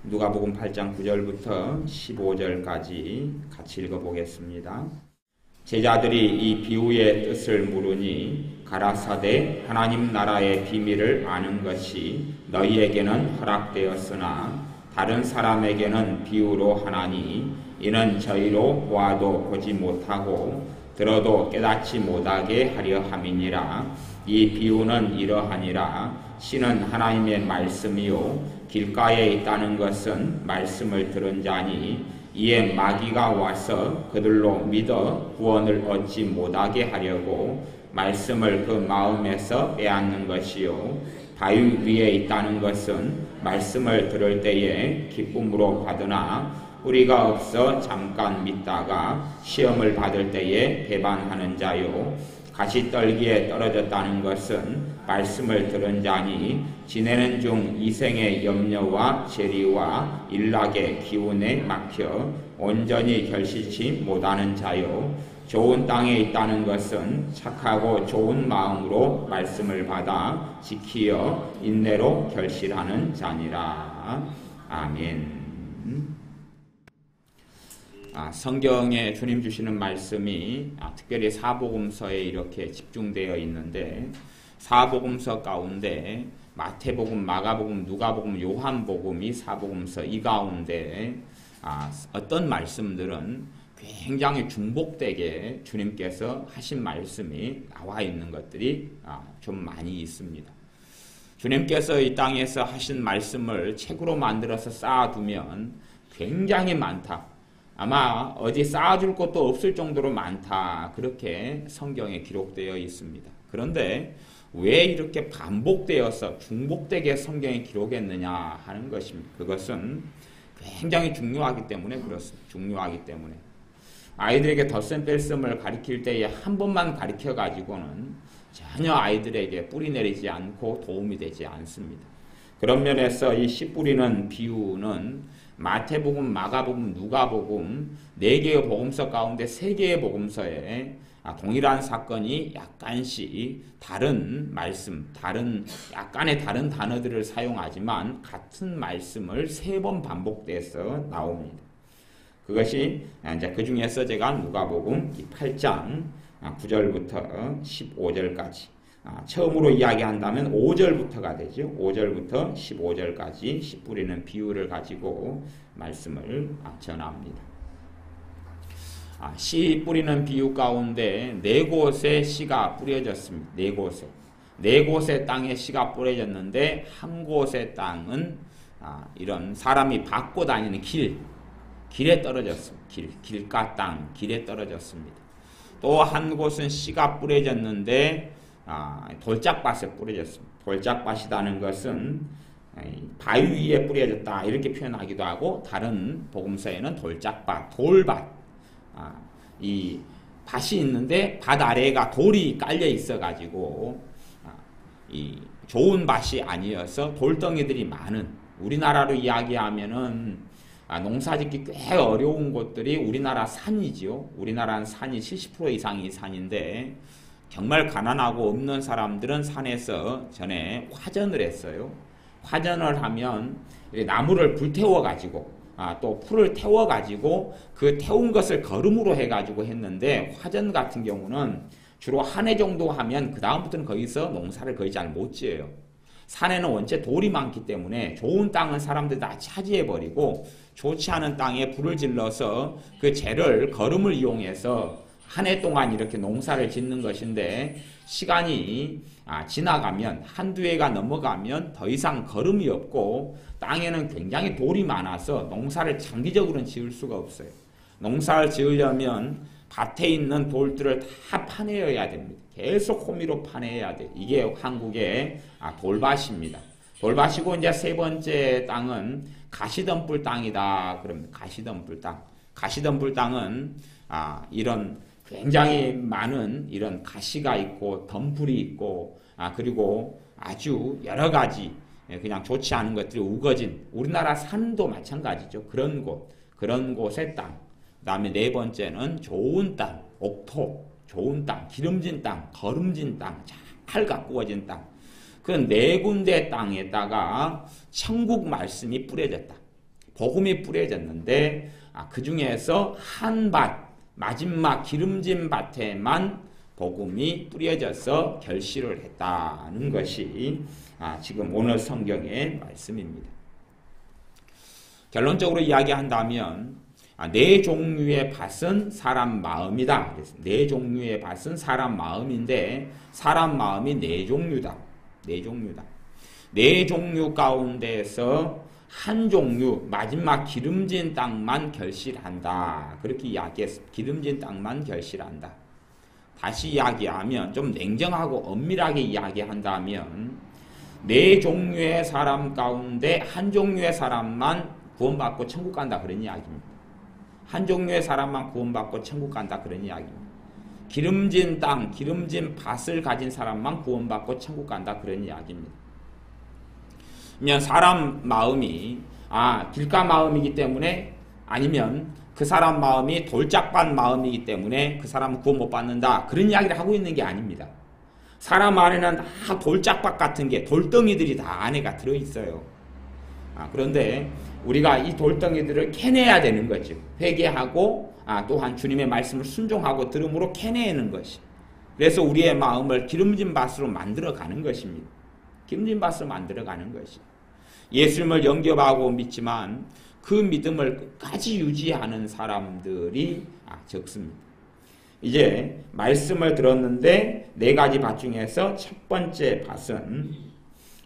누가복음 8장 9절부터 15절까지 같이 읽어보겠습니다. 제자들이 이 비유의 뜻을 물으니 가라사대 하나님 나라의 비밀을 아는 것이 너희에게는 허락되었으나 다른 사람에게는 비유로 하나니 이는 저희로 보아도 보지 못하고 들어도 깨닫지 못하게 하려 함이니라. 이 비유는 이러하니라. 신은 하나님의 말씀이요 길가에 있다는 것은 말씀을 들은 자니 이에 마귀가 와서 그들로 믿어 구원을 얻지 못하게 하려고 말씀을 그 마음에서 빼앗는 것이요 바위 위에 있다는 것은 말씀을 들을 때에 기쁨으로 받으나 뿌리가 없어 잠깐 믿다가 시험을 받을 때에 배반하는 자요 가시떨기에 떨어졌다는 것은 말씀을 들은 자니 지내는 중 이생의 염려와 재리와 일락의 기운에 막혀 온전히 결실치 못하는 자요 좋은 땅에 있다는 것은 착하고 좋은 마음으로 말씀을 받아 지키어 인내로 결실하는 자니라. 아멘. 성경에 주님 주시는 말씀이 특별히 사복음서에 이렇게 집중되어 있는데 사복음서 가운데 마태복음, 마가복음, 누가복음, 요한복음이 사복음서 이 가운데 어떤 말씀들은 굉장히 중복되게 주님께서 하신 말씀이 나와 있는 것들이 좀 많이 있습니다. 주님께서 이 땅에서 하신 말씀을 책으로 만들어서 쌓아두면 굉장히 많다. 아마 어디 쌓아줄 것도 없을 정도로 많다. 그렇게 성경에 기록되어 있습니다. 그런데 왜 이렇게 반복되어서 중복되게 성경에 기록했느냐 하는 것입니다. 그것은 굉장히 중요하기 때문에 그렇습니다. 중요하기 때문에. 아이들에게 덧셈 뺄셈을 가르칠 때에 한 번만 가르쳐가지고는 전혀 아이들에게 뿌리 내리지 않고 도움이 되지 않습니다. 그런 면에서 이 씨 뿌리는 비유는 마태복음, 마가복음, 누가복음 4개의 복음서 가운데 3개의 복음서에 동일한 사건이 약간씩 다른 말씀, 약간의 다른 단어들을 사용하지만 같은 말씀을 3번 반복돼서 나옵니다. 그것이 이제 그 중에서 제가 누가복음 8장 9절부터 15절까지 처음으로 이야기한다면 5절부터가 되죠. 5절부터 15절까지 씨 뿌리는 비유를 가지고 말씀을 전합니다. 씨 뿌리는 비유 가운데 4곳에 씨가 뿌려졌습니다. 4곳에. 4곳의 땅에 씨가 뿌려졌는데 한 곳의 땅은 이런 사람이 밟고 다니는 길에 떨어졌습니다. 길가 땅, 길에 떨어졌습니다. 또 한 곳은 씨가 뿌려졌는데 돌짝밭에 뿌려졌습니다. 돌짝밭이라는 것은 바위 위에 뿌려졌다 이렇게 표현하기도 하고 다른 복음서에는 돌짝밭, 돌밭 이 밭이 있는데 밭 아래가 돌이 깔려 있어가지고 이 좋은 밭이 아니어서 돌덩이들이 많은 우리나라로 이야기하면은 농사짓기 꽤 어려운 곳들이 우리나라 산이지요. 우리나라는 산이 70% 이상이 산인데 정말 가난하고 없는 사람들은 산에서 전에 화전을 했어요. 화전을 하면 나무를 불태워가지고 또 풀을 태워가지고 그 태운 것을 거름으로 해가지고 했는데 화전 같은 경우는 주로 한 해 정도 하면 그 다음부터는 거기서 농사를 거의 잘 못 지어요. 산에는 원체 돌이 많기 때문에 좋은 땅은 사람들이 다 차지해버리고 좋지 않은 땅에 불을 질러서 그 재를 거름을 이용해서 한 해 동안 이렇게 농사를 짓는 것인데 시간이 지나가면 한두 해가 넘어가면 더 이상 거름이 없고 땅에는 굉장히 돌이 많아서 농사를 장기적으로는 지을 수가 없어요. 농사를 지으려면 밭에 있는 돌들을 다 파내야 됩니다. 계속 호미로 파내야 돼. 이게 한국의 돌밭입니다. 돌밭이고 이제 세 번째 땅은 가시덤불 땅이다. 그럽니다. 가시덤불 땅. 가시덤불 땅은 이런 굉장히 많은 이런 가시가 있고 덤불이 있고 그리고 아주 여러 가지 그냥 좋지 않은 것들이 우거진 우리나라 산도 마찬가지죠. 그런 곳의 땅. 그 다음에 4번째는 좋은 땅, 옥토, 좋은 땅, 기름진 땅, 거름진 땅, 잘 가꾸어진 땅. 그 4군데 땅에다가 천국 말씀이 뿌려졌다. 복음이 뿌려졌는데 그 중에서 한 밭, 마지막 기름진 밭에만 복음이 뿌려져서 결실을 했다는 것이 지금 오늘 성경의 말씀입니다. 결론적으로 이야기한다면 네 종류의 밭은 사람 마음이다. 그래서 네 종류의 밭은 사람 마음인데 사람 마음이 네 종류다. 네 종류다. 네 종류 가운데서 한 종류 마지막 기름진 땅만 결실한다. 그렇게 이야기했습니다. 기름진 땅만 결실한다. 다시 이야기하면 좀 냉정하고 엄밀하게 이야기한다면 네 종류의 사람 가운데 한 종류의 사람만 구원받고 천국 간다 그런 이야기입니다. 한 종류의 사람만 구원받고 천국 간다 그런 이야기입니다. 기름진 땅, 기름진 밭을 가진 사람만 구원받고 천국 간다 그런 이야기입니다. 그러면 사람 마음이 길가 마음이기 때문에 아니면 그 사람 마음이 돌짝밭 마음이기 때문에 그 사람은 구원 못 받는다 그런 이야기를 하고 있는 게 아닙니다. 사람 안에는 다 돌짝밭 같은 게 돌덩이들이 다 안에가 들어있어요. 그런데 우리가 이 돌덩이들을 캐내야 되는 거죠. 회개하고 또한 주님의 말씀을 순종하고 들음으로 캐내는 것이. 그래서 우리의 마음을 기름진 밭으로 만들어가는 것입니다. 기름진 밭으로 만들어가는 것이. 예수님을 영접하고 믿지만 그 믿음을 끝까지 유지하는 사람들이 적습니다. 이제 말씀을 들었는데 네 가지 밭 중에서 첫 번째 밭은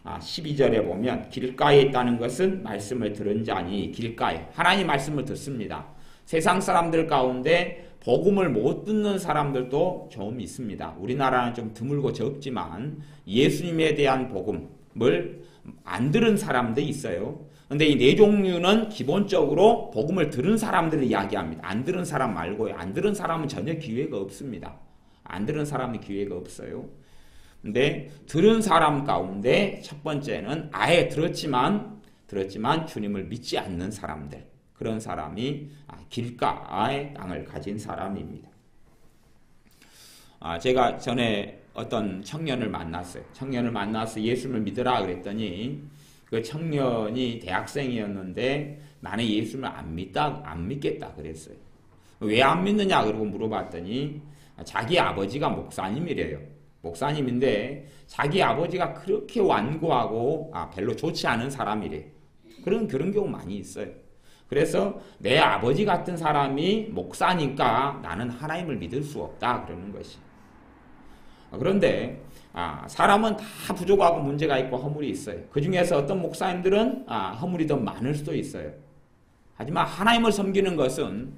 12절에 보면 길가에 있다는 것은 말씀을 들은 자니 길가에 하나님 말씀을 듣습니다. 세상 사람들 가운데 복음을 못 듣는 사람들도 좀 있습니다. 우리나라는 좀 드물고 적지만 예수님에 대한 복음을 안 들은 사람들이 있어요. 근데 이 네 종류는 기본적으로 복음을 들은 사람들을 이야기합니다. 안 들은 사람 말고요. 안 들은 사람은 전혀 기회가 없습니다. 안 들은 사람은 기회가 없어요. 근데 들은 사람 가운데 첫 번째는 아예 들었지만 주님을 믿지 않는 사람들. 그런 사람이 길가의 땅을 가진 사람입니다. 제가 전에 어떤 청년을 만났어요. 청년을 만나서 예수님을 믿으라 그랬더니 그 청년이 대학생이었는데 나는 예수님을 안 믿겠다 그랬어요. 왜 안 믿느냐 그러고 물어봤더니 자기 아버지가 목사님이래요. 목사님인데 자기 아버지가 그렇게 완고하고 별로 좋지 않은 사람이래요. 그런 경우 많이 있어요. 그래서 내 아버지 같은 사람이 목사니까 나는 하나님을 믿을 수 없다 그러는 것이. 그런데 사람은 다 부족하고 문제가 있고 허물이 있어요. 그 중에서 어떤 목사님들은 허물이 더 많을 수도 있어요. 하지만 하나님을 섬기는 것은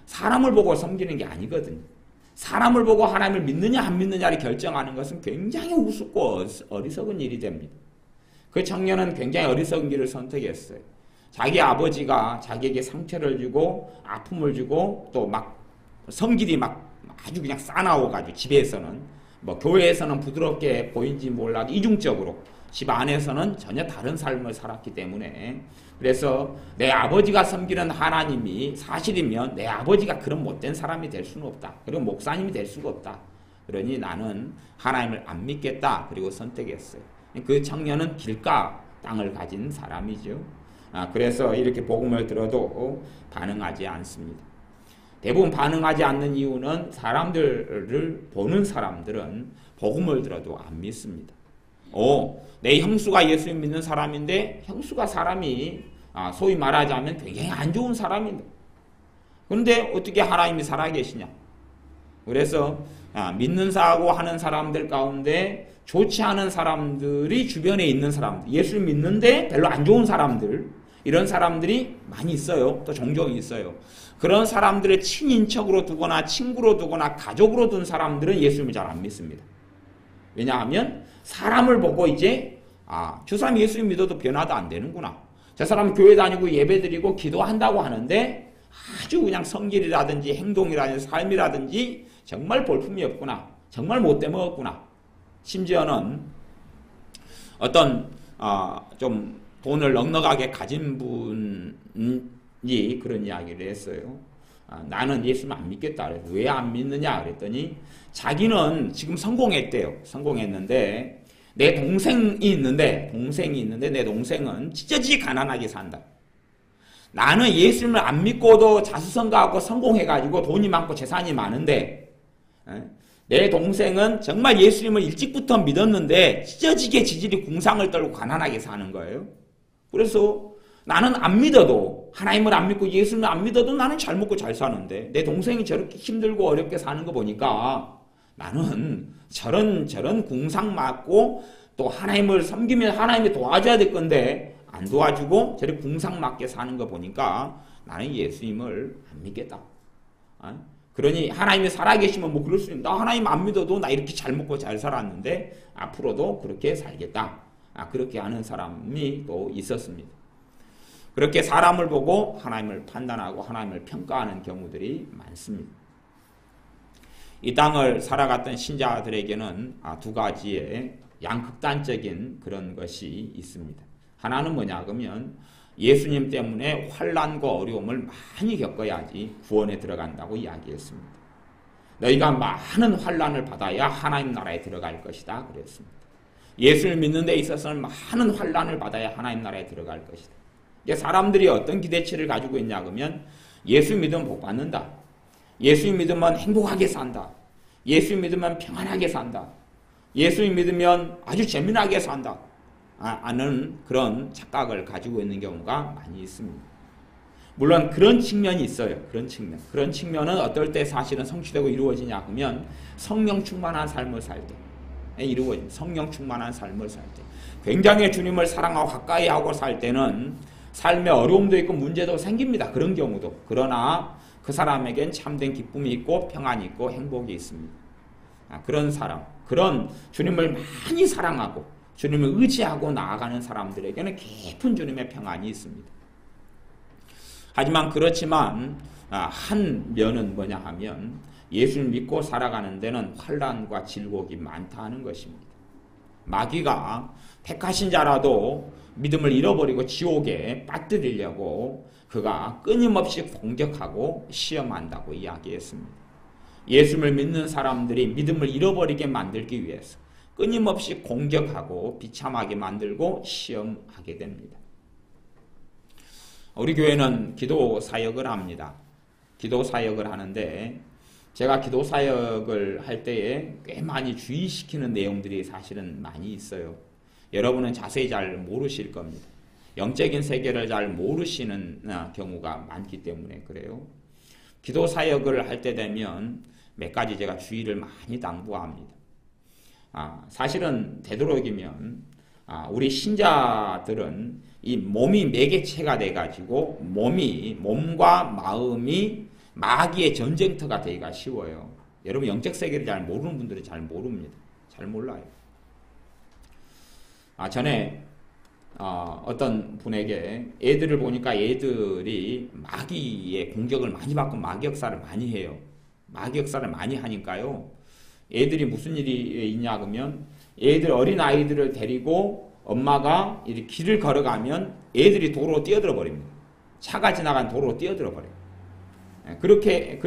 사람을 보고 섬기는 게 아니거든요. 사람을 보고 하나님을 믿느냐 안 믿느냐를 결정하는 것은 굉장히 우습고 어리석은 일이 됩니다. 그 청년은 굉장히 어리석은 길을 선택했어요. 자기 아버지가 자기에게 상처를 주고 아픔을 주고 또 막 성질이 막 아주 그냥 싸나워가지고 집에서는 교회에서는 부드럽게 보인지 몰라도 이중적으로 집 안에서는 전혀 다른 삶을 살았기 때문에 그래서 내 아버지가 섬기는 하나님이 사실이면 내 아버지가 그런 못된 사람이 될 수는 없다. 그리고 목사님이 될 수가 없다. 그러니 나는 하나님을 안 믿겠다. 그리고 선택했어요. 그 청년은 길가 땅을 가진 사람이죠. 그래서 이렇게 복음을 들어도 반응하지 않습니다. 대부분 반응하지 않는 이유는 사람들을 보는 사람들은 복음을 들어도 안 믿습니다. 내 형수가 예수님 믿는 사람인데 형수가 사람이 소위 말하자면 굉장히 안 좋은 사람인데 그런데 어떻게 하나님이 살아계시냐. 그래서 믿는 사고 하는 사람들 가운데 좋지 않은 사람들이 주변에 있는 사람들, 예수를 믿는데 별로 안 좋은 사람들, 이런 사람들이 많이 있어요. 또 종종 있어요. 그런 사람들을 친인척으로 두거나 친구로 두거나 가족으로 둔 사람들은 예수님을 잘 안 믿습니다. 왜냐하면 사람을 보고 이제 저 사람이 예수님 믿어도 변화도 안 되는구나. 저 사람 교회 다니고 예배드리고 기도한다고 하는데 아주 그냥 성질이라든지 행동이라든지 삶이라든지 정말 볼품이 없구나. 정말 못돼 먹었구나. 심지어는 어떤 좀 돈을 넉넉하게 가진 분이 그런 이야기를 했어요. 나는 예수님 안 믿겠다. 왜 안 믿느냐 그랬더니 자기는 지금 성공했대요. 성공했는데 내 동생이 있는데 내 동생은 찢어지게 가난하게 산다. 나는 예수님을 안 믿고도 자수성가하고 성공해가지고 돈이 많고 재산이 많은데 내 동생은 정말 예수님을 일찍부터 믿었는데 찢어지게 지질이 궁상을 떨고 가난하게 사는 거예요. 그래서 나는 안 믿어도 하나님을 안 믿고 예수님을 안 믿어도 나는 잘 먹고 잘 사는데 내 동생이 저렇게 힘들고 어렵게 사는 거 보니까 나는 저런 궁상 맞고 또 하나님을 섬기면 하나님이 도와줘야 될 건데 안 도와주고 저렇게 궁상 맞게 사는 거 보니까 나는 예수님을 안 믿겠다. 그러니 하나님이 살아계시면 뭐 그럴 수 있는데 나 하나님 안 믿어도 나 이렇게 잘 먹고 잘 살았는데 앞으로도 그렇게 살겠다. 그렇게 하는 사람이 또 있었습니다. 그렇게 사람을 보고 하나님을 판단하고 하나님을 평가하는 경우들이 많습니다. 이 땅을 살아갔던 신자들에게는 두 가지의 양극단적인 그런 것이 있습니다. 하나는 뭐냐 그러면 예수님 때문에 환난과 어려움을 많이 겪어야지 구원에 들어간다고 이야기했습니다. 너희가 많은 환난을 받아야 하나님 나라에 들어갈 것이다 그랬습니다. 예수를 믿는 데 있어서는 많은 환난을 받아야 하나님 나라에 들어갈 것이다. 사람들이 어떤 기대치를 가지고 있냐 그러면 예수 믿으면 복 받는다. 예수 믿으면 행복하게 산다. 예수 믿으면 평안하게 산다. 예수 믿으면 아주 재미나게 산다. 하는 그런 착각을 가지고 있는 경우가 많이 있습니다. 물론 그런 측면이 있어요. 그런 측면은 어떨 때 사실은 성취되고 이루어지냐 하면 성령 충만한 삶을 살 때 이루어집니다. 성령 충만한 삶을 살 때. 굉장히 주님을 사랑하고 가까이 하고 살 때는 삶에 어려움도 있고 문제도 생깁니다. 그런 경우도. 그러나 그 사람에겐 참된 기쁨이 있고 평안이 있고 행복이 있습니다. 그런 사람, 그런 주님을 많이 사랑하고 주님을 의지하고 나아가는 사람들에게는 깊은 주님의 평안이 있습니다. 하지만 그렇지만 한 면은 뭐냐 하면 예수를 믿고 살아가는 데는 환난과 질곡이 많다 하는 것입니다. 마귀가 택하신 자라도 믿음을 잃어버리고 지옥에 빠뜨리려고 그가 끊임없이 공격하고 시험한다고 이야기했습니다. 예수를 믿는 사람들이 믿음을 잃어버리게 만들기 위해서 끊임없이 공격하고 비참하게 만들고 시험하게 됩니다. 우리 교회는 기도 사역을 합니다. 기도 사역을 하는데 제가 기도 사역을 할 때에 꽤 많이 주의시키는 내용들이 사실은 많이 있어요. 여러분은 자세히 잘 모르실 겁니다. 영적인 세계를 잘 모르시는 경우가 많기 때문에 그래요. 기도 사역을 할 때 되면 몇 가지 제가 주의를 많이 당부합니다. 사실은 되도록이면 우리 신자들은 이 몸이 매개체가 돼가지고 몸과 마음이 마귀의 전쟁터가 되기가 쉬워요. 여러분 영적 세계를 잘 모르는 분들은 잘 모릅니다. 잘 몰라요. 전에 어떤 분에게 애들을 보니까 애들이 마귀의 공격을 많이 받고 마귀 역사를 많이 해요. 마귀 역사를 많이 하니까요. 애들이 무슨 일이 있냐 그러면 애들 어린 아이들을 데리고 엄마가 이렇게 길을 걸어가면 애들이 도로로 뛰어들어 버립니다. 차가 지나간 도로로 뛰어들어 버려요. 그렇게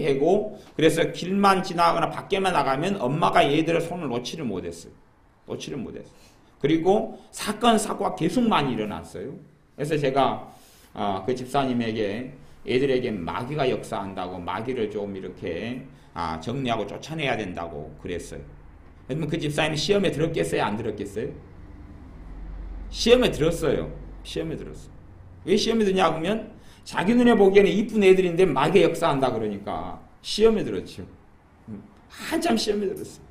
하고 그래서 길만 지나가거나 밖에만 나가면 엄마가 얘들의 손을 놓지를 못했어요. 그리고 사건 사고가 계속 많이 일어났어요. 그래서 제가 그 집사님에게 애들에게 마귀가 역사한다고 마귀를 좀 이렇게 정리하고 쫓아내야 된다고 그랬어요. 그러면 그 집사님이 시험에 들었겠어요? 안 들었겠어요? 시험에 들었어요. 왜 시험에 드냐 하면 자기 눈에 보기에는 이쁜 애들인데 마귀가 역사한다 그러니까 시험에 들었죠. 한참 시험에 들었어요.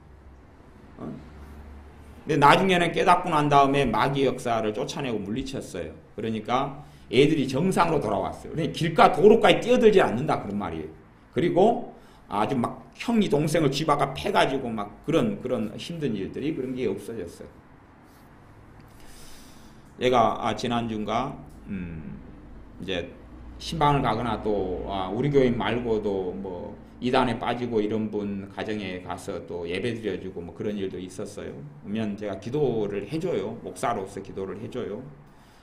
근데 나중에는 깨닫고 난 다음에 마귀 역사를 쫓아내고 물리쳤어요. 그러니까 애들이 정상으로 돌아왔어요. 그러니까 길가 도로까지 뛰어들지 않는다 그런 말이에요. 그리고 아주 막 형이 동생을 쥐박아 패가지고 막 그런 힘든 일들이 그런 게 없어졌어요. 얘가 지난주인가 이제 신방을 가거나 또 우리 교인 말고도 뭐 이단에 빠지고 이런 분 가정에 가서 또 예배 드려주고 뭐 그런 일도 있었어요. 그러면 제가 기도를 해줘요. 목사로서 기도를 해줘요.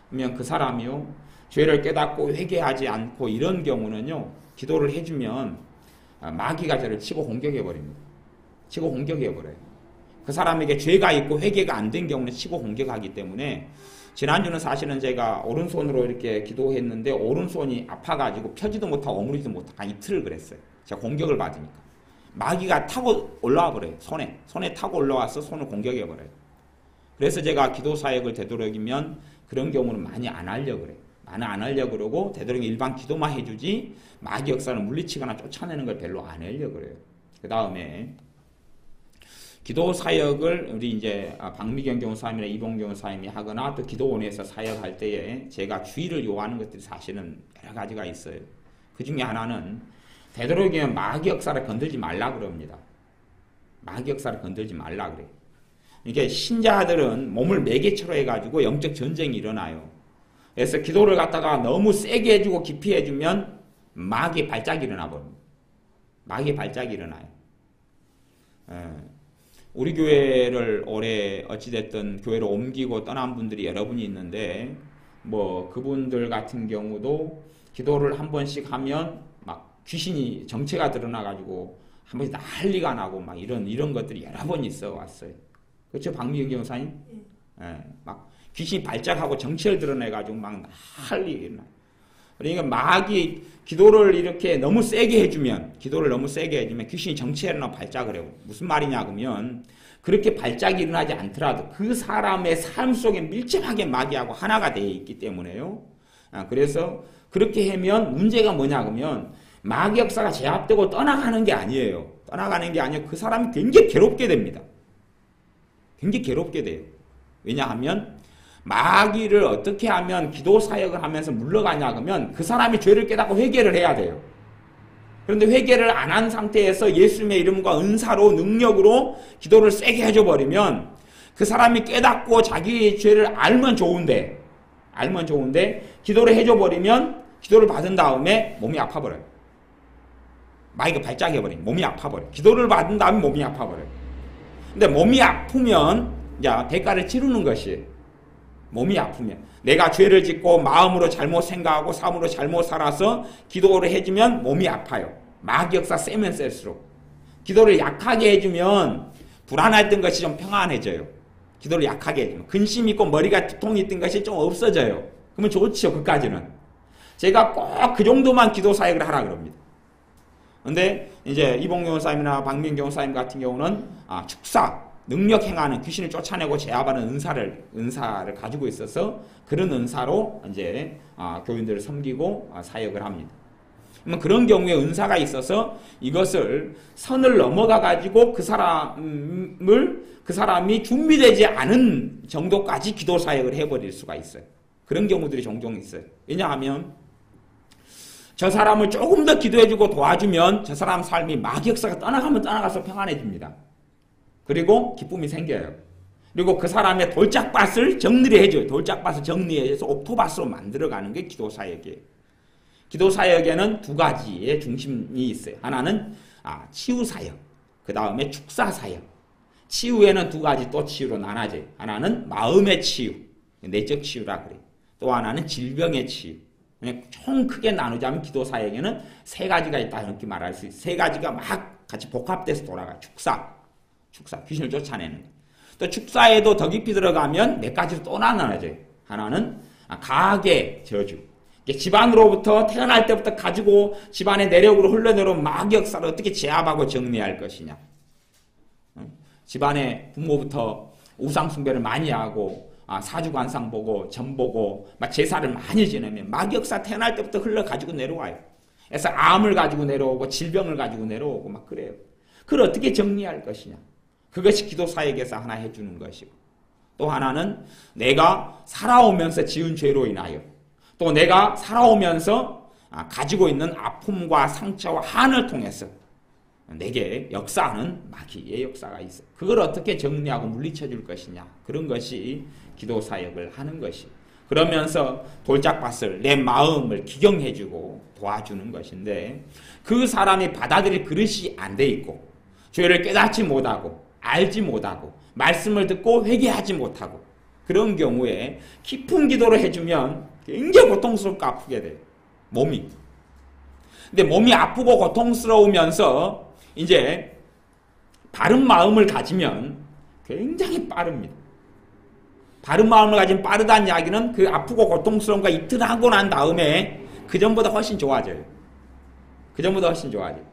그러면 그 사람이요 죄를 깨닫고 회개하지 않고 이런 경우는요 기도를 해주면 마귀가 저를 치고 공격해버립니다. 치고 공격해버려요. 그 사람에게 죄가 있고 회개가 안 된 경우는 치고 공격하기 때문에 지난주는 사실은 제가 오른손으로 이렇게 기도했는데 오른손이 아파가지고 펴지도 못하고 오므리지도 못하고 한 이틀을 그랬어요. 제가 공격을 받으니까. 마귀가 타고 올라와 버려요. 손에 타고 올라와서 손을 공격해 버려요. 그래서 제가 기도 사역을 되도록이면 그런 경우는 많이 안 하려고 그래요. 많이 안 하려고 그러고 되도록이면 일반 기도만 해주지 마귀 역사를 물리치거나 쫓아내는 걸 별로 안 하려고 그래요. 그 다음에 기도 사역을 우리 이제 박미경 교사님이나 이봉 교사님이 하거나 또 기도원에서 사역할 때에 제가 주의를 요하는 것들이 사실은 여러 가지가 있어요. 그 중에 하나는 되도록이면 마귀 역사를 건들지 말라 그럽니다. 마귀 역사를 건들지 말라 그래요. 이게 신자들은 몸을 매개체로 해가지고 영적 전쟁이 일어나요. 그래서 기도를 갖다가 너무 세게 해주고 깊이 해주면 마귀의 발작이 일어나 버립니다. 마귀의 발작이 일어나요. 우리 교회를 올해 어찌됐든 교회로 옮기고 떠난 분들이 여러분이 있는데 뭐 그분들 같은 경우도 기도를 한 번씩 하면 막 귀신이 정체가 드러나가지고 한 번씩 난리가 나고 막 이런 것들이 여러 번 있어 왔어요. 그렇죠, 박미경 교사님? 막 귀신이 발작하고 정체를 드러내가지고 막 난리가 일어나요. 그러니까 마귀 기도를 이렇게 너무 세게 해주면 귀신이 정체에 일어나 발작을 해요. 무슨 말이냐 그러면 그렇게 발작이 일어나지 않더라도 그 사람의 삶 속에 밀접하게 마귀하고 하나가 되어 있기 때문에요. 그래서 그렇게 하면 문제가 뭐냐 그러면 마귀 역사가 제압되고 떠나가는 게 아니에요. 떠나가는 게 아니고 그 사람이 굉장히 괴롭게 됩니다. 굉장히 괴롭게 돼요. 왜냐하면 마귀를 어떻게 하면 기도 사역을 하면서 물러가냐 그러면 그 사람이 죄를 깨닫고 회개를 해야 돼요. 그런데 회개를 안 한 상태에서 예수님의 이름과 은사로 능력으로 기도를 세게 해줘 버리면 그 사람이 깨닫고 자기 죄를 알면 좋은데 기도를 해줘 버리면 기도를 받은 다음에 몸이 아파 버려요. 마귀가 발작해 버리면 몸이 아파 버려요. 기도를 받은 다음에 몸이 아파 버려요. 근데 몸이 아프면 이제 대가를 치르는 것이에요. 몸이 아프면 내가 죄를 짓고 마음으로 잘못 생각하고 삶으로 잘못 살아서 기도를 해주면 몸이 아파요. 마귀 역사 세면 셀수록 기도를 약하게 해주면 불안했던 것이 좀 평안해져요. 기도를 약하게 해주면 근심 있고 머리가 두통이 있던 것이 좀 없어져요. 그러면 좋죠. 그까지는 제가 꼭 그 정도만 기도 사역을 하라 그럽니다. 근데 이제 이봉 교사님이나 박민경 교사님 같은 경우는 축사 능력 행하는 귀신을 쫓아내고 제압하는 은사를 가지고 있어서 그런 은사로 이제 교인들을 섬기고 사역을 합니다. 그러면 그런 경우에 은사가 있어서 이것을 선을 넘어가 가지고 그 사람이 준비되지 않은 정도까지 기도 사역을 해버릴 수가 있어요. 그런 경우들이 종종 있어요. 왜냐하면 저 사람을 조금 더 기도해주고 도와주면 저 사람 삶이 마귀 역사가 떠나가면 떠나가서 평안해집니다. 그리고 기쁨이 생겨요. 그리고 그 사람의 돌짝밭을 정리를 해줘요. 돌짝밭을 정리해서 옥토밭으로 만들어가는 게 기도사역이에요. 기도사역에는 두 가지의 중심이 있어요. 하나는 치유사역, 그 다음에 축사사역. 치유에는 두 가지 또 치유로 나눠져요. 하나는 마음의 치유, 내적 치유라 그래요. 또 하나는 질병의 치유. 총 크게 나누자면 기도사역에는 세 가지가 있다 이렇게 말할 수 있어요. 세 가지가 막 같이 복합돼서 돌아가요. 축사, 귀신을 쫓아내는 것. 또 축사에도 더 깊이 들어가면 몇 가지로 또 나눠져요. 하나는 가계 저주. 집안으로부터 태어날 때부터 가지고 집안의 내력으로 흘러내려온 마귀 역사를 어떻게 제압하고 정리할 것이냐. 집안의 부모부터 우상 숭배를 많이 하고 사주관상 보고 점 보고 막 제사를 많이 지내면 마귀 역사 태어날 때부터 흘러가지고 내려와요. 그래서 암을 가지고 내려오고 질병을 가지고 내려오고 막 그래요. 그걸 어떻게 정리할 것이냐. 그것이 기도사역에서 하나 해주는 것이고 또 하나는 내가 살아오면서 지은 죄로 인하여 또 내가 살아오면서 가지고 있는 아픔과 상처와 한을 통해서 내게 역사하는 마귀의 역사가 있어. 그걸 어떻게 정리하고 물리쳐 줄 것이냐. 그런 것이 기도사역을 하는 것이. 그러면서 돌짝밭을 내 마음을 기경해주고 도와주는 것인데 그 사람이 받아들일 그릇이 안 돼 있고 죄를 깨닫지 못하고 알지 못하고 말씀을 듣고 회개하지 못하고 그런 경우에 깊은 기도를 해주면 굉장히 고통스럽고 아프게 돼요. 몸이. 근데 몸이 아프고 고통스러우면서 이제 바른 마음을 가지면 굉장히 빠릅니다. 바른 마음을 가진 빠르다는 이야기는 그 아프고 고통스러운 거 이틀 하고 난 다음에 그 전보다 훨씬 좋아져요. 그 전보다 훨씬 좋아져요.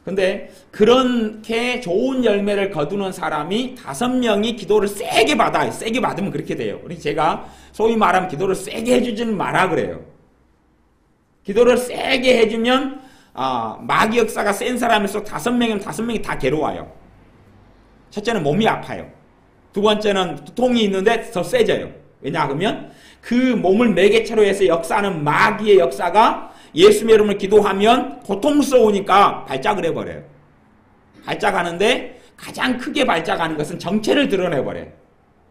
근데 그렇게 좋은 열매를 거두는 사람이 5명이 기도를 세게 받아요. 세게 받으면 그렇게 돼요. 우리 제가 소위 말하면 기도를 세게 해주지는 마라 그래요. 기도를 세게 해주면 마귀 역사가 센 사람에서 5명이면 5명이 다 괴로워요. 첫째는 몸이 아파요. 두 번째는 두통이 있는데 더 세져요. 왜냐하면 그 몸을 매개체로 해서 역사하는 마귀의 역사가 예수님의 이름으로 기도하면 고통스러우니까 발작을 해버려요. 발작하는데 가장 크게 발작하는 것은 정체를 드러내버려요.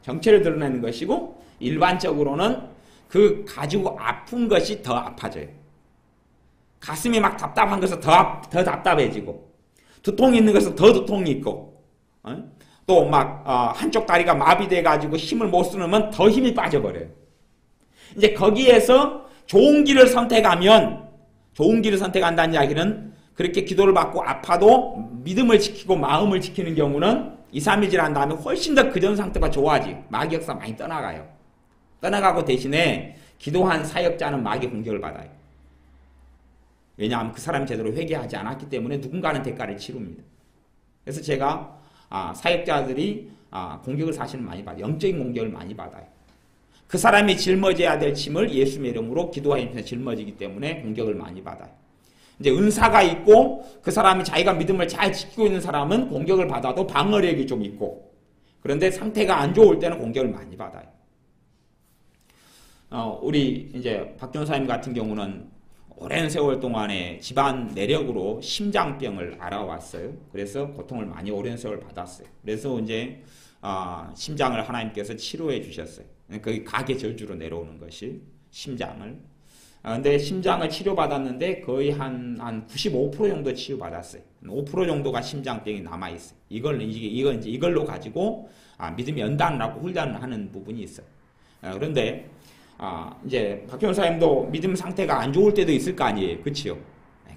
정체를 드러내는 것이고 일반적으로는 그 가지고 아픈 것이 더 아파져요. 가슴이 막 답답한 것은 더 답답해지고 두통이 있는 것은 더 두통이 있고 또 막 한쪽 다리가 마비돼가지고 힘을 못 쓰면 더 힘이 빠져버려요. 이제 거기에서 좋은 길을 선택한다는 이야기는 그렇게 기도를 받고 아파도 믿음을 지키고 마음을 지키는 경우는 2, 3일 지난 다음에 훨씬 더 그전 상태가 좋아지. 마귀 역사 많이 떠나가요. 떠나가고 대신에 기도한 사역자는 마귀 공격을 받아요. 왜냐하면 그 사람이 제대로 회개하지 않았기 때문에 누군가는 대가를 치릅니다. 그래서 제가 사역자들이 공격을 사실은 많이 받아요. 영적인 공격을 많이 받아요. 그 사람이 짊어져야 될 짐을 예수님의 이름으로 기도하면서 짊어지기 때문에 공격을 많이 받아요. 이제 은사가 있고 그 사람이 자기가 믿음을 잘 지키고 있는 사람은 공격을 받아도 방어력이 좀 있고 그런데 상태가 안 좋을 때는 공격을 많이 받아요. 우리 이제 박 전사님 같은 경우는 오랜 세월 동안에 집안 내력으로 심장병을 앓아왔어요. 그래서 고통을 많이 오랜 세월 받았어요. 그래서 이제 심장을 하나님께서 치료해 주셨어요. 거기 가계 저주로 내려오는 것이 심장을. 근데 심장을 치료받았는데 거의 한 95% 정도 치유받았어요. 5% 정도가 심장병이 남아있어요. 이걸로 가지고 믿음이 연단을 하고 훈련을 하는 부분이 있어요. 그런데 이제 박 교사님도 믿음 상태가 안 좋을 때도 있을 거 아니에요. 그치요?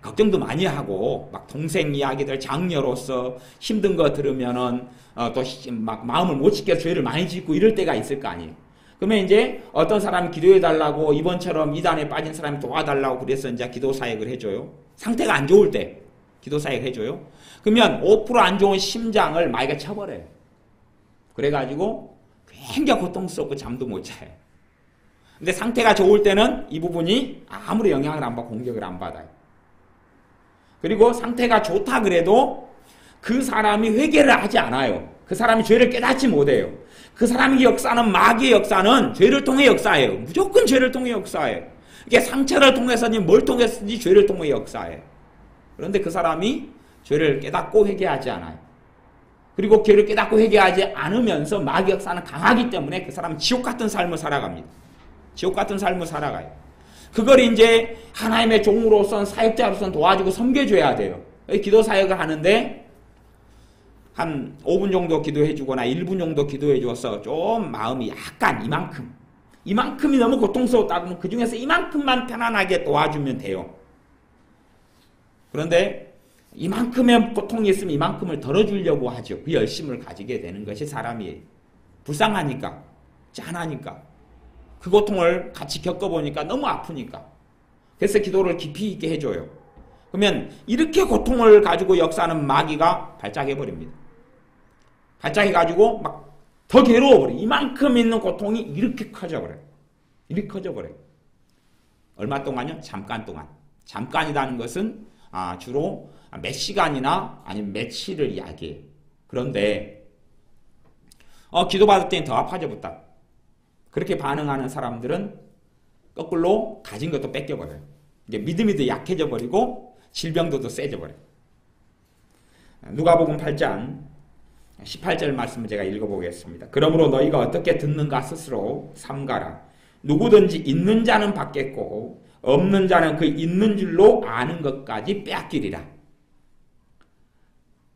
걱정도 많이 하고 막 동생 이야기들 장녀로서 힘든 거 들으면은 또 막 마음을 못 지켜서 죄를 많이 짓고 이럴 때가 있을 거 아니에요. 그러면 이제 어떤 사람이 기도해 달라고 이번처럼 이단에 빠진 사람이 도와달라고 그래서 이제 기도 사역을 해줘요. 상태가 안 좋을 때 기도 사역 해줘요. 그러면 5% 안 좋은 심장을 마귀가 쳐버려요. 그래가지고 굉장히 고통스럽고 잠도 못 자요. 근데 상태가 좋을 때는 이 부분이 아무리 영향을 안 받고 공격을 안 받아요. 그리고 상태가 좋다 그래도 그 사람이 회개를 하지 않아요. 그 사람이 죄를 깨닫지 못해요. 그 사람이 역사하는 마귀의 역사는 죄를 통해 역사해요. 무조건 죄를 통해 역사해요. 이게 상처를 통해서니 뭘 통해서든지 죄를 통해 역사해요. 그런데 그 사람이 죄를 깨닫고 회개하지 않아요. 그리고 죄를 깨닫고 회개하지 않으면서 마귀 역사는 강하기 때문에 그 사람은 지옥 같은 삶을 살아갑니다. 지옥 같은 삶을 살아가요. 그걸 이제 하나님의 종으로선 사역자로선 도와주고 섬겨줘야 돼요. 기도 사역을 하는데 한 5분 정도 기도해주거나 1분 정도 기도해줘서 좀 마음이 약간 이만큼이 너무 고통스러웠다 그러면 그 중에서 이만큼만 편안하게 도와주면 돼요. 그런데 이만큼의 고통이 있으면 이만큼을 덜어주려고 하죠. 그 열심을 가지게 되는 것이 사람이에요. 불쌍하니까, 짠하니까. 그 고통을 같이 겪어보니까 너무 아프니까. 그래서 기도를 깊이 있게 해줘요. 그러면 이렇게 고통을 가지고 역사하는 마귀가 발작해버립니다. 발작해가지고 막 더 괴로워버려요. 이만큼 있는 고통이 이렇게 커져버려요. 이렇게 커져버려요. 얼마 동안요? 잠깐 동안. 잠깐이라는 것은 주로 몇 시간이나 아니면 며칠을 이야기해요. 그런데 기도받을 때는 더 아파져붙다. 그렇게 반응하는 사람들은 거꾸로 가진 것도 뺏겨버려요. 이게 믿음이 더 약해져 버리고 질병도 더 세져 버려요. 누가복음 8장 18절 말씀을 제가 읽어보겠습니다. 그러므로 너희가 어떻게 듣는가 스스로 삼가라. 누구든지 있는 자는 받겠고 없는 자는 그 있는 줄로 아는 것까지 빼앗기리라.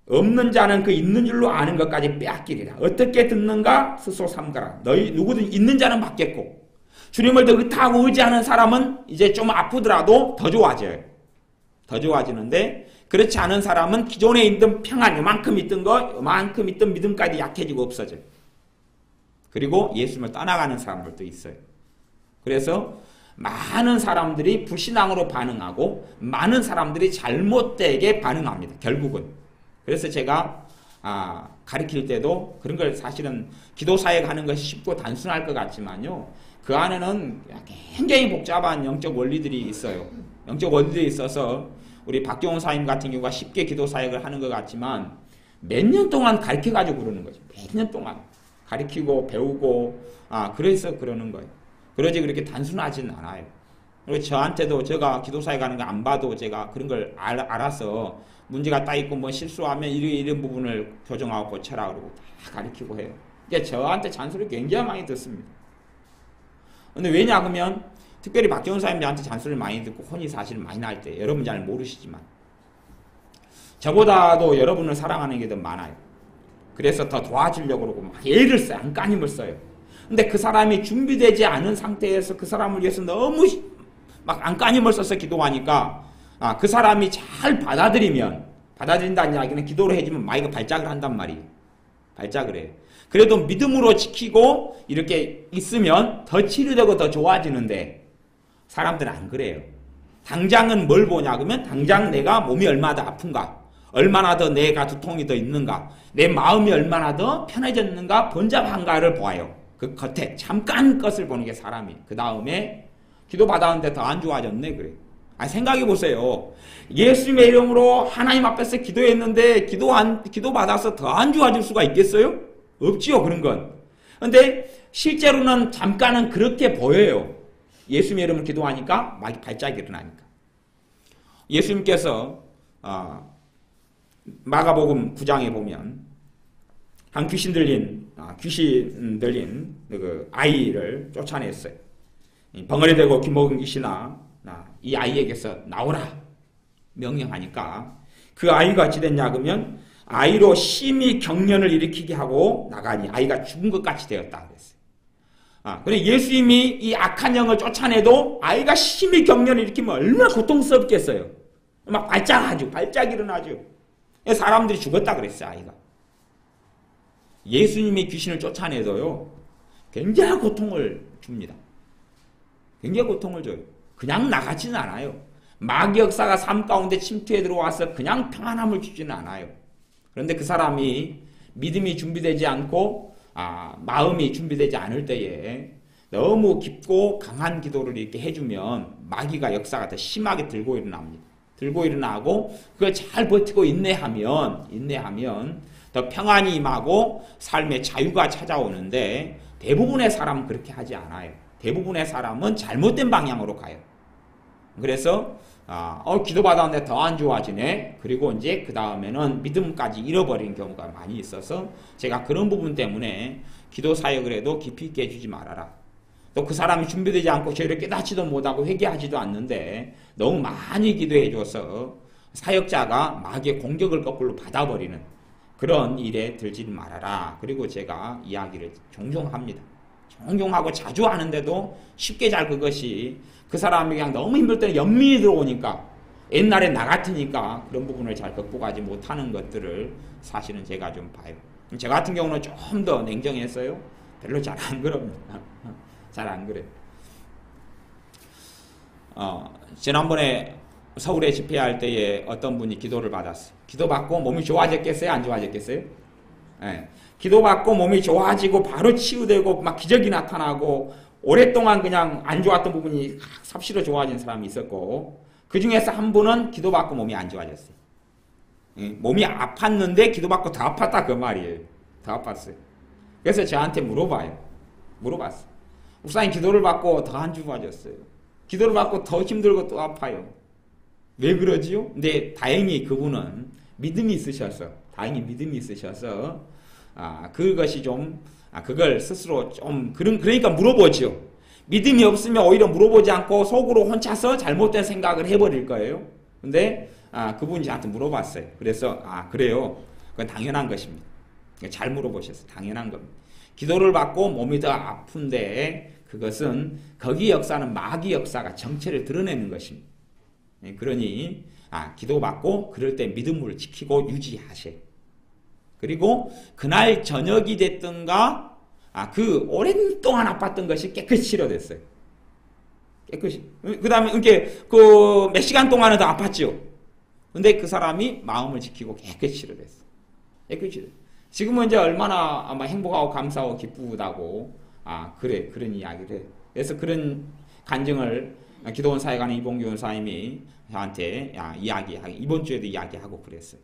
없는 자는 그 있는 줄로 아는 것까지 빼앗기리라. 어떻게 듣는가 스스로 삼가라. 너희 누구든지 있는 자는 받겠고 주님을 더 의탁하고 의지하는 사람은 이제 좀 아프더라도 더 좋아져요. 더 좋아지는데 그렇지 않은 사람은 기존에 있던 평안, 요만큼 있던 믿음까지 약해지고 없어져요. 그리고 예수님을 떠나가는 사람들도 있어요. 그래서 많은 사람들이 불신앙으로 반응하고 많은 사람들이 잘못되게 반응합니다. 결국은. 그래서 제가 가르칠 때도 그런 걸 사실은 기도사역 하는 것이 쉽고 단순할 것 같지만요. 그 안에는 굉장히 복잡한 영적 원리들이 있어요. 영적 원리들이 있어서 우리 박경훈 사님 같은 경우가 쉽게 기도사역을 하는 것 같지만 몇 년 동안 가르쳐가지고 그러는 거죠. 몇 년 동안 가르치고 배우고 그래서 그러는 거예요. 그러지 그렇게 단순하진 않아요. 그리고 저한테도 제가 기도사역 하는 거 안 봐도 제가 그런 걸 알아서 문제가 딱 있고 뭐 실수하면 이런 부분을 교정하고 고쳐라 그러고 다 가르치고 해요. 이게 저한테 잔소리 굉장히 많이 듣습니다. 근데 왜냐 그러면 특별히 박정훈 사님 저한테 잔소리를 많이 듣고 혼이 사실 많이 날 때 여러분 잘 모르시지만 저보다도 여러분을 사랑하는 게 더 많아요. 그래서 더 도와주려고 그러고 막 애를 써요. 안간힘을 써요. 근데 그 사람이 준비되지 않은 상태에서 그 사람을 위해서 너무 막 안간힘을 써서 기도하니까 그 사람이 잘 받아들인다는 이야기는 기도를 해주면 마이가 발작을 한단 말이에요. 발작을 해요. 그래도 믿음으로 지키고 이렇게 있으면 더 치료되고 더 좋아지는데 사람들은 안 그래요. 당장은 뭘 보냐 그러면 당장 내가 몸이 얼마나 더 아픈가, 얼마나 더 내가 두통이 더 있는가, 내 마음이 얼마나 더 편해졌는가, 번잡한가를 보아요. 그 겉에 잠깐 것을 보는 게 사람이에요. 그 다음에 기도 받았는데 더 안 좋아졌네 그래요. 생각해 보세요. 예수님의 이름으로 하나님 앞에서 기도했는데 기도 받아서 더 안 좋아질 수가 있겠어요? 없지요, 그런 건. 근데 실제로는 잠깐은 그렇게 보여요. 예수님의 이름으로 기도하니까 막 발작이 일어나니까. 예수님께서 마가복음 9장에 보면 한 귀신 들린 그 아이를 쫓아냈어요. 벙어리 대고 귀먹은 귀신아, 이 아이에게서 나오라 명령하니까 그 아이가 어찌 됐냐 그러면 아이로 심히 경련을 일으키게 하고 나가니 아이가 죽은 것 같이 되었다 그랬어요. 그래 예수님이 이 악한 영을 쫓아내도 아이가 심히 경련을 일으키면 얼마나 고통스럽겠어요. 막 발작 일어나죠. 사람들이 죽었다 그랬어요. 아이가. 예수님이 귀신을 쫓아내도요 굉장히 고통을 줍니다. 굉장히 고통을 줘요. 그냥 나가지는 않아요. 마귀 역사가 삶 가운데 침투해 들어와서 그냥 평안함을 주지는 않아요. 그런데 그 사람이 믿음이 준비되지 않고 마음이 준비되지 않을 때에 너무 깊고 강한 기도를 이렇게 해주면 마귀가 역사가 더 심하게 들고 일어납니다. 들고 일어나고 그걸 잘 버티고 인내하면 더 평안이 임하고 삶의 자유가 찾아오는데 대부분의 사람은 그렇게 하지 않아요. 대부분의 사람은 잘못된 방향으로 가요. 그래서 기도 받았는데 더 안 좋아지네. 그리고 이제 그 다음에는 믿음까지 잃어버리는 경우가 많이 있어서 제가 그런 부분 때문에 기도 사역을 해도 깊이 있게 해주지 말아라. 또 그 사람이 준비되지 않고 저희를 깨닫지도 못하고 회개하지도 않는데 너무 많이 기도해줘서 사역자가 마귀의 공격을 거꾸로 받아버리는 그런 일에 들지는 말아라. 그리고 제가 이야기를 종종 합니다. 종종 하고 자주 하는데도 쉽게 잘 그것이 그 사람이 그냥 너무 힘들 때는 연민이 들어오니까 옛날에 나 같으니까 그런 부분을 잘 극복하지 못하는 것들을 사실은 제가 좀 봐요. 저 같은 경우는 좀 더 냉정했어요. 별로 잘 안 그럽니다. 잘 안 그래요. 지난번에 서울에 집회할 때에 어떤 분이 기도를 받았어요. 기도받고 몸이 좋아졌겠어요? 안 좋아졌겠어요? 네. 기도받고 몸이 좋아지고 바로 치유되고 막 기적이 나타나고 오랫동안 그냥 안 좋았던 부분이 삽시로 좋아진 사람이 있었고 그 중에서 한 분은 기도받고 몸이 안 좋아졌어요. 몸이 아팠는데 기도받고 더 아팠다 그 말이에요. 더 아팠어요. 그래서 저한테 물어봤어요. 목사님 기도를 받고 더 안 좋아졌어요. 기도를 받고 더 힘들고 또 아파요. 왜 그러지요? 근데 다행히 그분은 믿음이 있으셔서 그것이 좀 그걸 스스로 좀 그러니까 물어보죠. 믿음이 없으면 오히려 물어보지 않고 속으로 혼자서 잘못된 생각을 해버릴 거예요. 근데 그분이 저한테 물어봤어요. 그래서 그래요. 그건 당연한 것입니다. 잘 물어보셨어요. 당연한 겁니다. 기도를 받고 몸이 더 아픈데 그것은 거기 역사는 마귀 역사가 정체를 드러내는 것입니다. 그러니 기도받고 그럴 때 믿음을 지키고 유지하세요. 그리고 그날 저녁이 됐든가 그 오랜 동안 아팠던 것이 깨끗이 치료됐어요. 깨끗이. 그 다음에 몇 시간 동안은 더 아팠죠. 근데 그 사람이 마음을 지키고 깨끗이 치료됐어요. 깨끗이 치료. 지금은 이제 얼마나 아마 행복하고 감사하고 기쁘다고, 그런 이야기를 해요. 그래서 그런 간증을 기도원 사역하는 이봉규 원사님이 저한테 이번 주에도 이야기하고 그랬어요.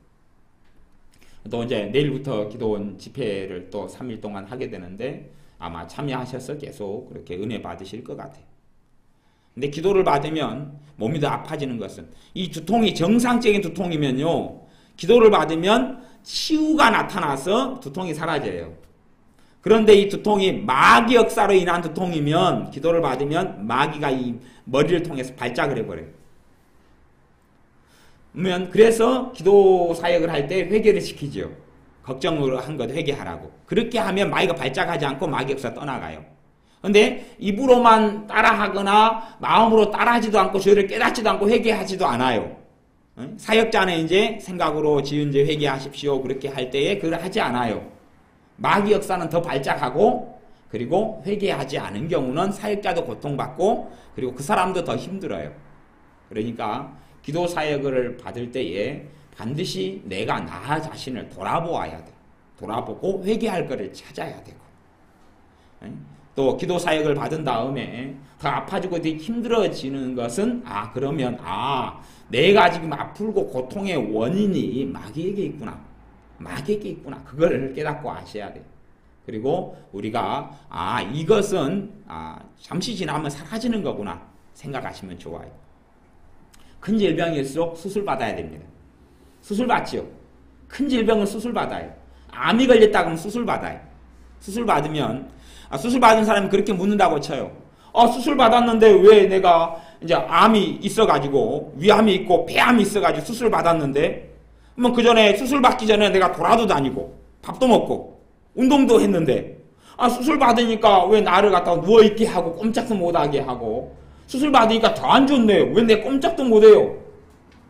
또 이제 내일부터 기도원 집회를 또 3일 동안 하게 되는데 아마 참여하셔서 계속 그렇게 은혜 받으실 것 같아요. 근데 기도를 받으면 몸이 더 아파지는 것은 이 두통이 정상적인 두통이면요. 기도를 받으면 치유가 나타나서 두통이 사라져요. 그런데 이 두통이 마귀 역사로 인한 두통이면 기도를 받으면 마귀가 이 머리를 통해서 발작을 해버려요. 그래서 기도 사역을 할 때 회개를 시키죠. 걱정을 한 것 회개하라고. 그렇게 하면 마귀가 발작하지 않고 마귀 역사 떠나가요. 근데 입으로만 따라하거나 마음으로 따라하지도 않고 저희를 깨닫지도 않고 회개하지도 않아요. 사역자는 이제 생각으로 지은 죄 회개하십시오. 그렇게 할 때에 그걸 하지 않아요. 마귀 역사는 더 발작하고 그리고 회개하지 않은 경우는 사역자도 고통받고 그리고 그 사람도 더 힘들어요. 그러니까 기도 사역을 받을 때에 반드시 내가 나 자신을 돌아보아야 돼. 돌아보고 회개할 것을 찾아야 되고. 또 기도 사역을 받은 다음에 더 아파지고 더 힘들어지는 것은 그러면 내가 지금 아프고 고통의 원인이 마귀에게 있구나. 마귀에게 있구나. 그걸 깨닫고 아셔야 돼. 그리고 우리가 이것은 잠시 지나면 사라지는 거구나 생각하시면 좋아요. 큰 질병일수록 수술 받아야 됩니다. 수술 받죠. 큰 질병은 수술 받아요. 암이 걸렸다 그러면 수술 받아요. 수술 받으면 수술 받은 사람이 그렇게 묻는다고 쳐요. 수술 받았는데 왜 내가 이제 암이 있어가지고 위암이 있고 폐암이 있어가지고 수술 받았는데 그러면 그 전에 수술 받기 전에 내가 돌아도 다니고 밥도 먹고 운동도 했는데 수술 받으니까 왜 나를 갖다가 누워있게 하고 꼼짝도 못하게 하고 수술 받으니까 더 안 좋네요. 왜 내 꼼짝도 못해요?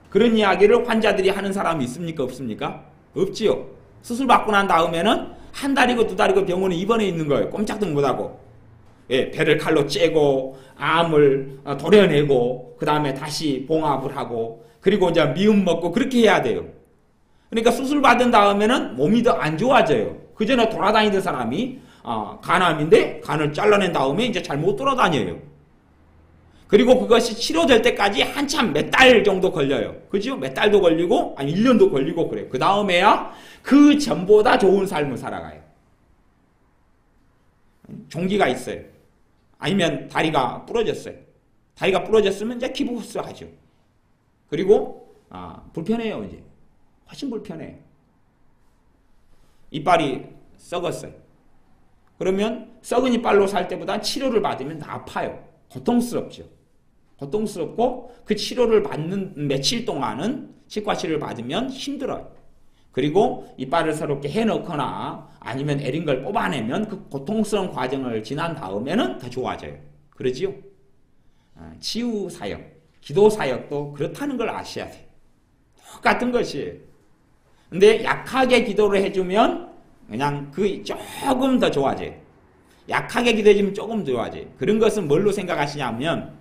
그런 이야기를 환자들이 하는 사람이 있습니까? 없습니까? 없지요. 수술 받고 난 다음에는 한 달이고 두 달이고 병원에 입원해 있는 거예요. 꼼짝도 못하고. 배를 칼로 째고 암을 도려내고 그 다음에 다시 봉합을 하고 그리고 이제 미음 먹고 그렇게 해야 돼요. 그러니까 수술 받은 다음에는 몸이 더 안 좋아져요. 그 전에 돌아다니던 사람이 간암인데 간을 잘라낸 다음에 이제 잘 못 돌아다녀요. 그리고 그것이 치료될 때까지 한참 몇 달 정도 걸려요. 그죠? 몇 달도 걸리고, 1년도 걸리고 그래요. 그 다음에야 그 전보다 좋은 삶을 살아가요. 종기가 있어요. 아니면 다리가 부러졌어요. 다리가 부러졌으면 이제 기부스 하죠. 그리고, 불편해요, 이제. 훨씬 불편해요. 이빨이 썩었어요. 그러면 썩은 이빨로 살 때보다 치료를 받으면 더 아파요. 고통스럽죠. 고통스럽고 그 치료를 받는 며칠 동안은 치과 치료를 받으면 힘들어요. 그리고 이빨을 새롭게 해놓거나 아니면 애린 걸 뽑아내면 그 고통스러운 과정을 지난 다음에는 더 좋아져요. 그러지요? 치유 사역, 기도 사역도 그렇다는 걸 아셔야 돼요. 똑같은 것이에요. 근데 약하게 기도를 해주면 그냥 조금 더 좋아져요. 약하게 기도해주면 조금 좋아져요. 그런 것은 뭘로 생각하시냐면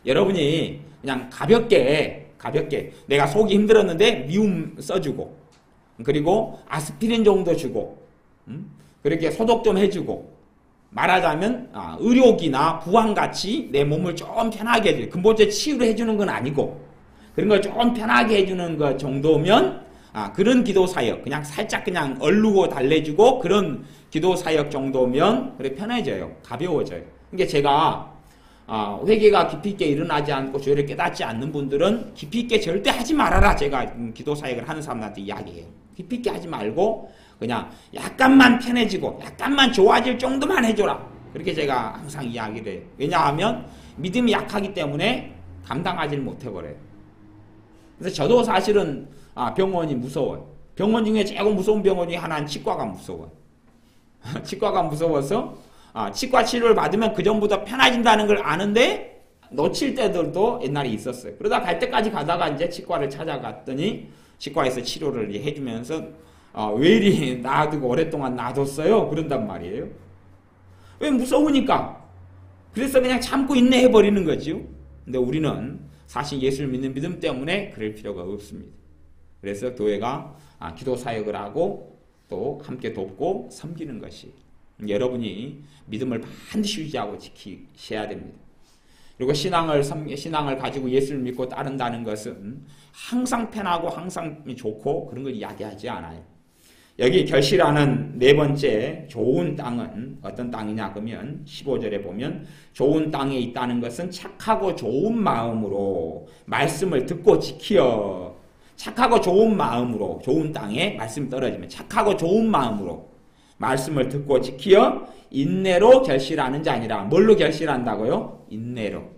여러분이 그냥 가볍게 내가 속이 힘들었는데 미움 써주고 그리고 아스피린 정도 주고 그렇게 소독 좀 해주고 말하자면 의료기나 부항같이 내 몸을 좀 편하게 해줘요. 근본적으로 치유를 해주는 건 아니고 그런 걸 좀 편하게 해주는 것 정도면 그런 기도 사역 그냥 살짝 그냥 얼르고 달래주고 그런 기도 사역 정도면 그래 편해져요. 가벼워져요. 그러니까 제가 회개가 깊이 있게 일어나지 않고 죄를 깨닫지 않는 분들은 깊이 있게 절대 하지 말아라. 제가 기도 사역을 하는 사람들한테 이야기해요. 깊이 있게 하지 말고 그냥 약간만 편해지고 약간만 좋아질 정도만 해줘라. 그렇게 제가 항상 이야기를 해요. 왜냐하면 믿음이 약하기 때문에 감당하지를 못해버려요. 그래서 저도 사실은 병원이 무서워요. 병원 중에 제일 무서운 병원 중에 하나는 치과가 무서워요. 치과가 무서워서 치과 치료를 받으면 그 전보다 편해진다는 걸 아는데 놓칠 때들도 옛날에 있었어요. 그러다 갈 때까지 가다가 이제 치과를 찾아갔더니 치과에서 치료를 해주면서 왜 이리 놔두고 오랫동안 놔뒀어요? 그런단 말이에요. 왜? 무서우니까. 그래서 그냥 참고 인내해버리는 거죠. 근데 우리는 사실 예수를 믿는 믿음 때문에 그럴 필요가 없습니다. 그래서 교회가 기도 사역을 하고 또 함께 돕고 섬기는 것이 여러분이 믿음을 반드시 유지하고 지키셔야 됩니다. 그리고 신앙을 가지고 예수를 믿고 따른다는 것은 항상 편하고 항상 좋고 그런 걸 이야기하지 않아요. 여기 결실하는 네 번째 좋은 땅은 어떤 땅이냐 그러면 15절에 보면 좋은 땅에 있다는 것은 착하고 좋은 마음으로 말씀을 듣고 지키어. 착하고 좋은 마음으로 좋은 땅에 말씀이 떨어지면 착하고 좋은 마음으로 말씀을 듣고 지키어 인내로 결실하는 자니라. 뭘로 결실한다고요? 인내로.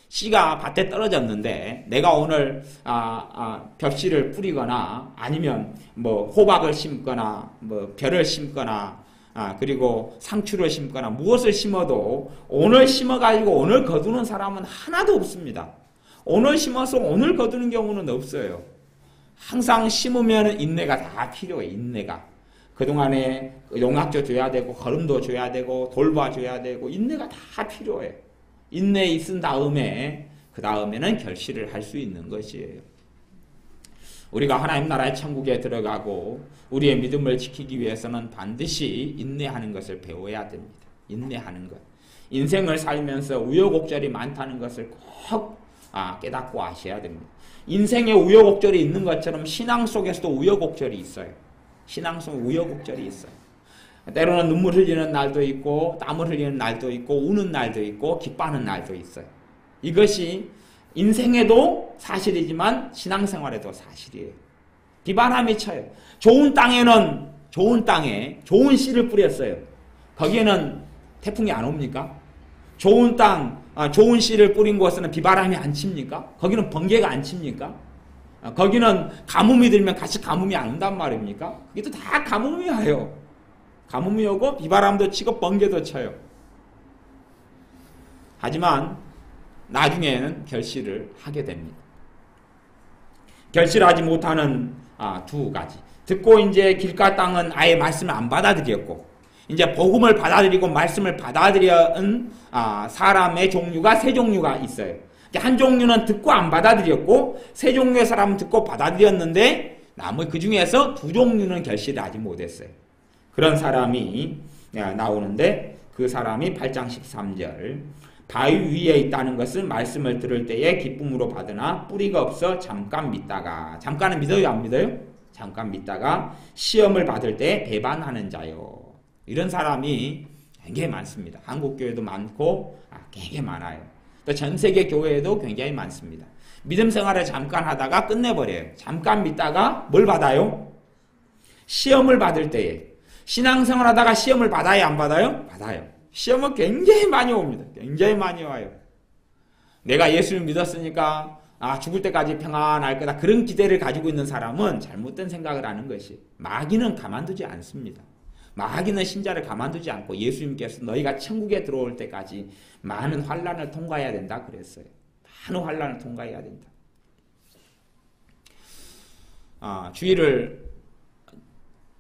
씨가 밭에 떨어졌는데 내가 오늘 벽씨를 뿌리거나 아니면 뭐 호박을 심거나 뭐 벼를 심거나 그리고 상추를 심거나 무엇을 심어도 오늘 심어가지고 오늘 거두는 사람은 하나도 없습니다. 오늘 심어서 오늘 거두는 경우는 없어요. 항상 심으면 인내가 다 필요해. 인내가. 그동안에 용약조 줘야 되고 거름도 줘야 되고 돌봐줘야 되고 인내가 다 필요해. 인내 있은 다음에 그 다음에는 결실을 할 수 있는 것이에요. 우리가 하나님 나라의 천국에 들어가고 우리의 믿음을 지키기 위해서는 반드시 인내하는 것을 배워야 됩니다. 인내하는 것. 인생을 살면서 우여곡절이 많다는 것을 꼭 깨닫고 아셔야 됩니다. 인생에 우여곡절이 있는 것처럼 신앙 속에서도 우여곡절이 있어요. 신앙 속에 우여곡절이 있어요. 때로는 눈물 흘리는 날도 있고 땀을 흘리는 날도 있고 우는 날도 있고 기뻐하는 날도 있어요. 이것이 인생에도 사실이지만 신앙생활에도 사실이에요. 비바람이 쳐요. 좋은 땅에는 좋은 땅에 좋은 씨를 뿌렸어요. 거기에는 태풍이 안 옵니까? 좋은 땅, 좋은 씨를 뿌린 곳에는 비바람이 안 칩니까? 거기는 번개가 안 칩니까? 거기는 가뭄이 들면 같이 가뭄이 안 온단 말입니까? 이게 다 가뭄이 와요. 가뭄이 오고 비바람도 치고 번개도 쳐요. 하지만 나중에는 결실을 하게 됩니다. 결실하지 못하는 두 가지. 듣고 이제 길가 땅은 아예 말씀을 안 받아들였고 이제 복음을 받아들이고 말씀을 받아들인 사람의 종류가 세 종류가 있어요. 한 종류는 듣고 안 받아들였고 세 종류의 사람은 듣고 받아들였는데 나머지 그 중에서 두 종류는 결실을 하지 못했어요. 그런 사람이 나오는데 그 사람이 8장 13절 바위 위에 있다는 것은 말씀을 들을 때에 기쁨으로 받으나 뿌리가 없어 잠깐 믿다가 잠깐은 믿어요 안 믿어요? 잠깐 믿다가 시험을 받을 때 배반하는 자요. 이런 사람이 굉장히 많습니다. 한국 교회도 많고 굉장히 많아요. 또 전 세계 교회에도 굉장히 많습니다. 믿음 생활을 잠깐 하다가 끝내버려요. 잠깐 믿다가 뭘 받아요? 시험을 받을 때에. 신앙생활 하다가 시험을 받아요 안 받아요? 받아요. 시험은 굉장히 많이 옵니다. 굉장히 많이 와요. 내가 예수를 믿었으니까 죽을 때까지 평안할 거다. 그런 기대를 가지고 있는 사람은 잘못된 생각을 하는 것이 마귀는 가만두지 않습니다. 마귀는 신자를 가만두지 않고 예수님께서 너희가 천국에 들어올 때까지 많은 환난을 통과해야 된다 그랬어요. 많은 환난을 통과해야 된다. 주의를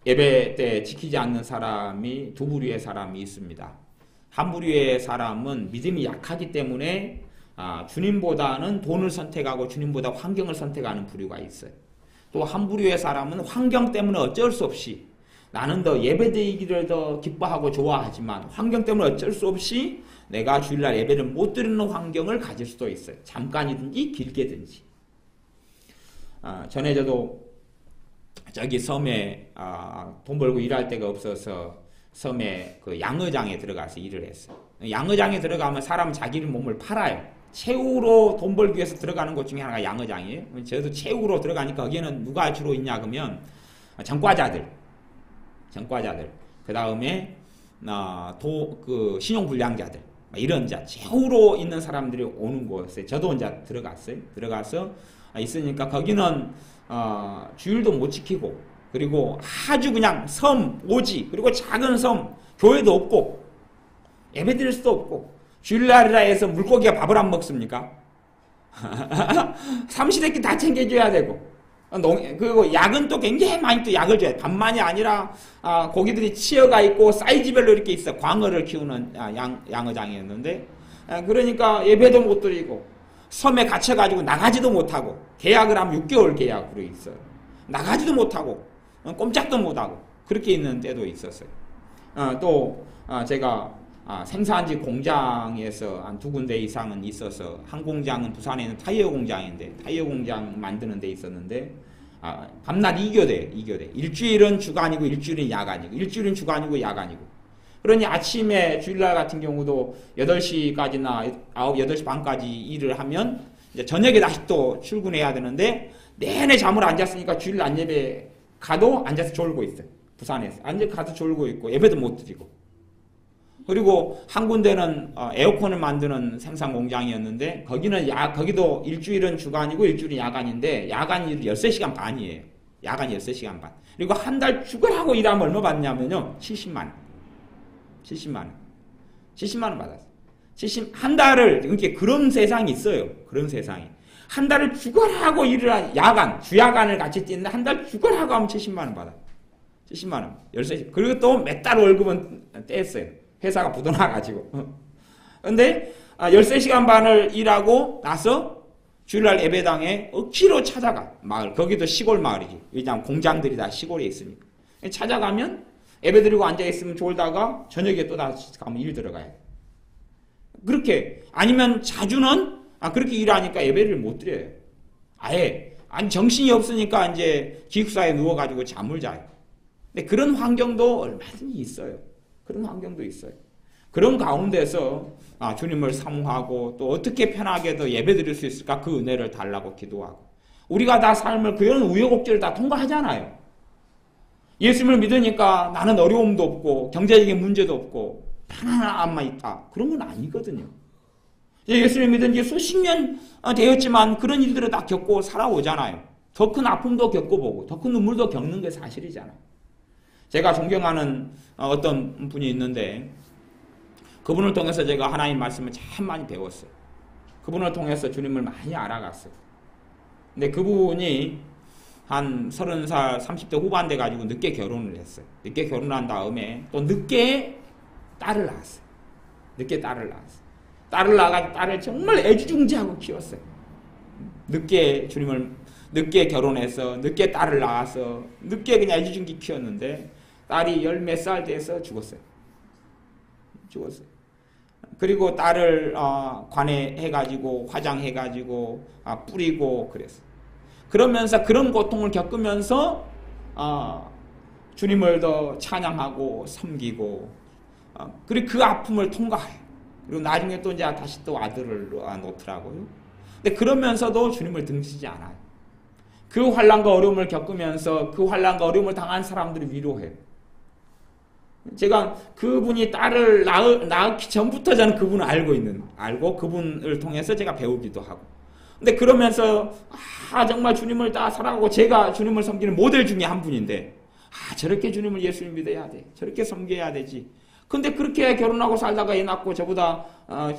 예배 때 지키지 않는 사람이 두 부류의 사람이 있습니다. 한 부류의 사람은 믿음이 약하기 때문에 주님보다는 돈을 선택하고 주님보다 환경을 선택하는 부류가 있어요. 또 한 부류의 사람은 환경 때문에 어쩔 수 없이 나는 더 예배드리기를 더 기뻐하고 좋아하지만 환경 때문에 어쩔 수 없이 내가 주일날 예배를 못 드리는 환경을 가질 수도 있어요. 잠깐이든지 길게든지. 전에 저도 저기 섬에 돈 벌고 일할 데가 없어서 섬에 그 양어장에 들어가서 일을 했어요. 양어장에 들어가면 사람 자기 몸을 팔아요. 체육으로 돈 벌기 위해서 들어가는 곳 중에 하나가 양어장이에요. 저도 체육으로 들어가니까 거기에는 누가 주로 있냐 그러면 전과자들, 그 다음에 그 신용불량자들 이런 체육으로 있는 사람들이 오는 곳에 저도 이제 들어갔어요. 들어가서 있으니까 거기는 주일도 못 지키고 그리고 아주 그냥 섬, 오지 그리고 작은 섬, 교회도 없고 예배 드릴 수도 없고 주일날이라 해서 물고기가 밥을 안 먹습니까? 삼시세끼 다 챙겨줘야 되고 그리고 약은 또 굉장히 많이 또 약을 줘요. 밥만이 아니라 고기들이 치어가 있고 사이즈별로 이렇게 있어. 광어를 키우는 양어장이었는데, 그러니까 예배도 못 드리고 섬에 갇혀가지고 나가지도 못하고, 계약을 하면 6개월 계약으로 있어요. 나가지도 못하고 꼼짝도 못하고 그렇게 있는 때도 있었어요. 또 제가 생산지 공장에서 한 2군데 이상은 있어서, 한 공장은 부산에 있는 타이어 공장인데, 타이어 공장 만드는 데 있었는데, 밤낮 이교대. 일주일은 주간이고 일주일은 야간이고, 일주일은 주간이고 야간이고. 그러니 아침에 주일날 같은 경우도 8시까지나 8시 반까지 일을 하면 이제 저녁에 다시 또 출근해야 되는데, 내내 잠을 안 잤으니까 주일 안 예배 가도 앉아서 졸고 있어요. 부산에서 앉아서 가서 졸고 있고 예배도 못 드리고. 그리고 한 군데는 에어컨을 만드는 생산 공장이었는데, 거기도 일주일은 주간이고 일주일은 야간인데, 야간이 13시간 반이에요. 야간이 13시간 반. 그리고 한 달 죽으라고 일하면 얼마 받냐면요, 70만 원. 70만 원 받았어요. 한 달을, 그러니까 그런 세상이 있어요. 그런 세상이. 한 달을 죽어라고 일을 한, 주야간을 같이 뛰는데 한 달 죽어라고 하면 70만 원 받아. 70만 원. 13시. 그리고 또 몇 달 월급은 떼었어요. 회사가 부도나가지고. 근데 13시간 반을 일하고 나서 주일날 예배당에 억지로 찾아가. 마을. 거기도 시골 마을이지. 왜냐하면 공장들이 다 시골에 있으니까. 찾아가면 예배 드리고 앉아있으면 졸다가 저녁에 또 다시 가면 일 들어가야 돼. 그렇게. 아니면 자주는 그렇게 일하니까 예배를 못 드려요. 아예. 정신이 없으니까 이제 기숙사에 누워가지고 잠을 자요. 근데 그런 환경도 얼마든지 있어요. 그런 환경도 있어요. 그런 가운데서 주님을 사모하고 또 어떻게 편하게 더 예배 드릴 수 있을까, 그 은혜를 달라고 기도하고. 우리가 다 삶을 그런 우여곡절을 다 통과하잖아요. 예수님을 믿으니까 나는 어려움도 없고 경제적인 문제도 없고 편안함만 있다. 그런 건 아니거든요. 예수님을 믿은 지 수십 년 되었지만 그런 일들을 다 겪고 살아오잖아요. 더 큰 아픔도 겪어보고 더 큰 눈물도 겪는 게 사실이잖아요. 제가 존경하는 어떤 분이 있는데, 그분을 통해서 제가 하나님 말씀을 참 많이 배웠어요. 그분을 통해서 주님을 많이 알아갔어요. 근데 그분이 한 30살, 30대 후반 돼가지고 늦게 결혼을 했어요. 늦게 결혼한 다음에 또 늦게 딸을 낳았어요. 딸을 낳아가지고 딸을 정말 애지중지하고 키웠어요. 늦게 결혼해서, 늦게 딸을 낳아서, 늦게 그냥 애지중지 키웠는데, 딸이 10몇 살 돼서 죽었어요. 그리고 딸을 관해해가지고, 화장해가지고, 뿌리고 그랬어요. 그러면서 그런 고통을 겪으면서 주님을 더 찬양하고 섬기고, 그리고 그 아픔을 통과해요. 그리고 나중에 또 이제 다시 또 아들을 놓더라고요. 근데 그러면서도 주님을 등지지 않아요. 그 환난과 어려움을 겪으면서 그 환난과 어려움을 당한 사람들을 위로해요. 제가 그분이 딸을 낳기 전부터 저는 그분을 알고 그분을 통해서 제가 배우기도 하고. 근데 그러면서 정말 주님을 다 살아가고, 제가 주님을 섬기는 모델 중에 한 분인데, 저렇게 주님을 예수님 믿어야 돼. 저렇게 섬겨야 되지. 근데 그렇게 결혼하고 살다가 애 낳고, 저보다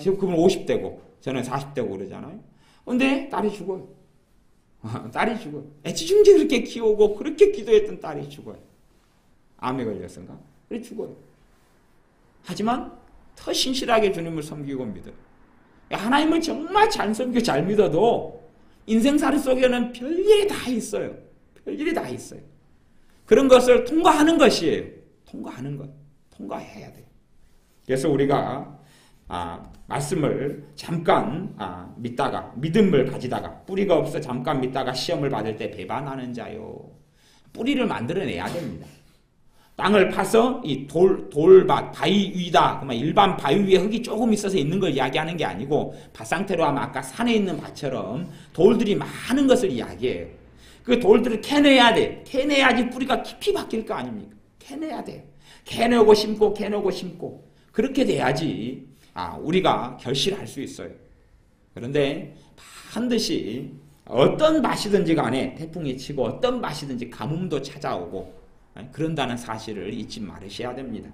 그분 50대고 저는 40대고 그러잖아요. 근데 딸이 죽어요. 애지중지 그렇게 키우고 그렇게 기도했던 딸이 죽어요. 암에 걸렸던가? 그래 죽어요. 하지만 더 신실하게 주님을 섬기고 믿어요. 하나님을 정말 잘 섬기고 잘 믿어도 인생살이 속에는 별일이 다 있어요. 그런 것을 통과하는 것이에요. 통과해야 돼요. 그래서 우리가 말씀을 잠깐 믿다가, 믿음을 가지다가, 뿌리가 없어 잠깐 믿다가 시험을 받을 때 배반하는 자요. 뿌리를 만들어내야 됩니다. 땅을 파서 이 돌밭, 바위 위다. 그러면 일반 바위 위에 흙이 조금 있어서 있는 걸 이야기하는 게 아니고, 밭상태로 하면 아까 산에 있는 밭처럼 돌들이 많은 것을 이야기해요. 그 돌들을 캐내야 돼. 캐내야지 뿌리가 깊이 박힐 거 아닙니까? 캐내야 돼요. 캐내고 심고. 그렇게 돼야지 우리가 결실할 수 있어요. 그런데 반드시 어떤 맛이든지 간에 태풍이 치고 어떤 맛이든지 가뭄도 찾아오고 그런다는 사실을 잊지 말으셔야 됩니다.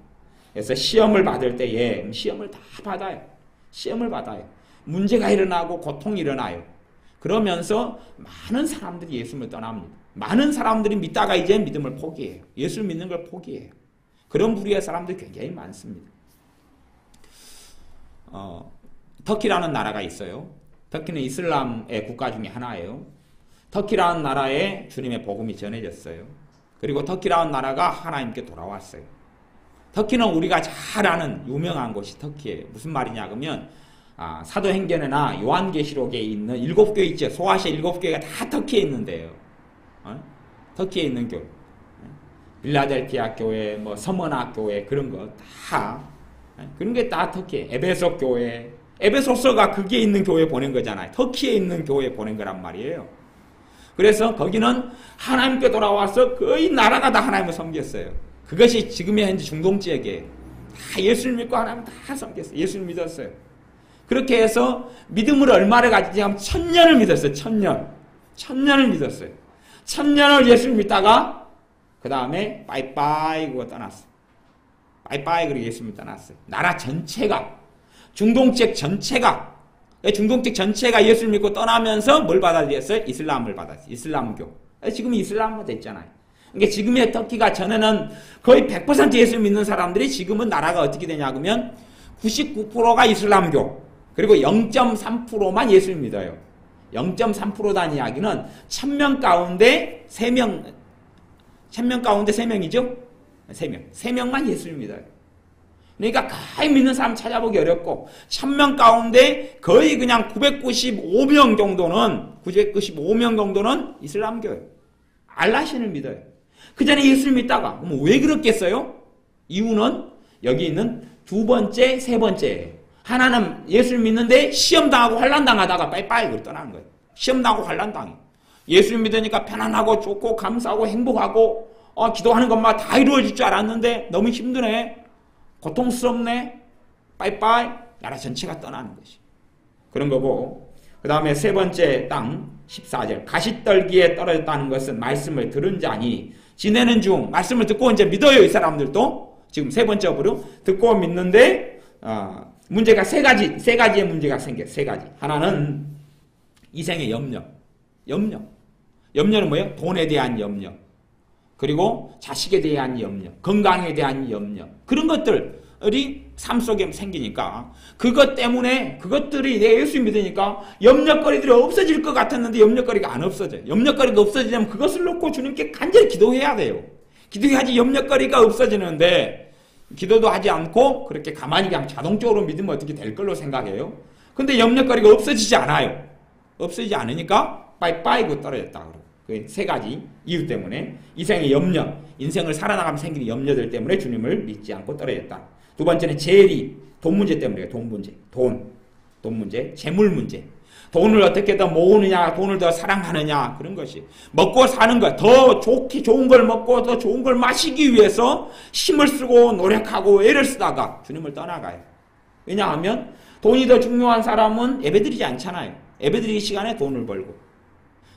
그래서 시험을 받을 때에 시험을 다 받아요. 문제가 일어나고 고통이 일어나요. 그러면서 많은 사람들이 예수님을 떠납니다. 많은 사람들이 믿다가 이제 믿음을 포기해요. 예수를 믿는 걸 포기해요. 그런 부류의 사람들이 굉장히 많습니다. 터키라는 나라가 있어요. 터키는 이슬람의 국가 중에 하나예요. 터키라는 나라에 주님의 복음이 전해졌어요. 그리고 터키라는 나라가 하나님께 돌아왔어요. 터키는 우리가 잘 아는 유명한 곳이 터키예요. 무슨 말이냐 그러면 사도행전이나 요한계시록에 있는 7교회 있죠. 소아시아 7교회가 다 터키에 있는데요. 터키에 있는 교회. 빌라델피아 교회, 뭐 서머나 교회 그런 거 다 그런 게 다 터키에. 에베소 교회. 에베소서가 거기에 있는 교회에 보낸 거잖아요. 터키에 있는 교회에 보낸 거란 말이에요. 그래서 거기는 하나님께 돌아와서 거의 나라가 다 하나님을 섬겼어요. 그것이 지금의 현재 중동 지역이에요. 다 예수를 믿고 하나님 다 섬겼어요. 예수를 믿었어요. 그렇게 해서 믿음을 얼마를 가지지 하면 1000년을 믿었어요. 1000년. 1000년을 믿었어요. 1000년을 예수를 믿다가 그 다음에 빠이빠이 그거 떠났어요. 빠이빠이 그리고 예수를 떠났어요. 나라 전체가 중동 지역 전체가 예수를 믿고 떠나면서 뭘 받아들였어요? 이슬람을 받았어요. 이슬람교. 지금 이슬람화 됐잖아요. 그러니까 지금의 터키가 전에는 거의 100% 예수 믿는 사람들이 지금은 나라가 어떻게 되냐 그러면 99%가 이슬람교 그리고 0.3%만 예수를 믿어요. 0.3%라는 이야기는 1000명 가운데 3명 1000명 가운데 3명이죠? 3명. 3명만 예수를 믿어요. 그러니까 거의 믿는 사람 찾아보기 어렵고 1000명 가운데 거의 그냥 995명 정도는 이슬람교예요. 알라신을 믿어요. 그 전에 예수를 믿다가 왜 그렇겠어요? 이유는 여기 있는 두 번째, 세 번째예요. 하나는 예수를 믿는데 시험당하고 환난당하다가 빠이빠이 떠나는 거예요. 시험당하고 환난당해. 예수를 믿으니까 편안하고 좋고 감사하고 행복하고 기도하는 것만 다 이루어질 줄 알았는데 너무 힘드네. 고통스럽네. 빠이빠이. 나라 전체가 떠나는 것이. 그런 거고 그 다음에 세 번째 땅 14절 가시떨기에 떨어졌다는 것은 말씀을 들은 자니 지내는 중 말씀을 듣고 이제 믿어요. 이 사람들도 지금 세 번째로 듣고 믿는데 문제가 세 가지의 문제가 생겨요. 세 가지. 하나는 이생의 염려는 뭐예요? 돈에 대한 염려. 그리고 자식에 대한 염려, 건강에 대한 염려. 그런 것들이 삶 속에 생기니까 그것 때문에 그것들이 내 예수 믿으니까 염려거리들이 없어질 것 같았는데 염려거리가 안 없어져요. 염려거리가 없어지려면 그것을 놓고 주님께 간절히 기도해야 돼요. 기도해야지 염려거리가 없어지는데 기도도 하지 않고 그렇게 가만히 그냥 자동적으로 믿으면 어떻게 될 걸로 생각해요. 근데 염려거리가 없어지지 않아요. 없어지지 않으니까 빠이빠이고 떨어졌다. 그 세 가지 이유 때문에 이생의 염려, 인생을 살아나가면 생기는 염려들 때문에 주님을 믿지 않고 떨어졌다. 두 번째는 재리, 돈 문제 때문이에요. 돈 문제, 돈 문제, 재물 문제. 돈을 어떻게 더 모으느냐, 돈을 더 사랑하느냐 그런 것이 먹고 사는 것, 더 좋은 걸 먹고 더 좋은 걸 마시기 위해서 힘을 쓰고 노력하고 애를 쓰다가 주님을 떠나가요. 왜냐하면 돈이 더 중요한 사람은 예배드리지 않잖아요. 예배드리기 시간에 돈을 벌고.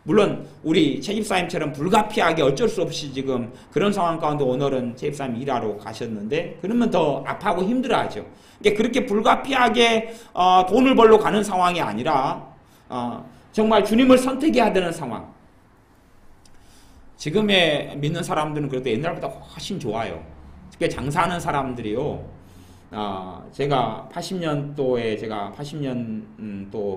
물론 우리 최 집사님처럼 불가피하게 어쩔 수 없이 지금 그런 상황 가운데 오늘은 최 집사님 일하러 가셨는데 그러면 더 아파하고 힘들어하죠. 그러니까 그렇게 불가피하게 돈을 벌러 가는 상황이 아니라 정말 주님을 선택해야 되는 상황. 지금의 믿는 사람들은 그래도 옛날보다 훨씬 좋아요. 특히 장사하는 사람들이요. 제가 80년도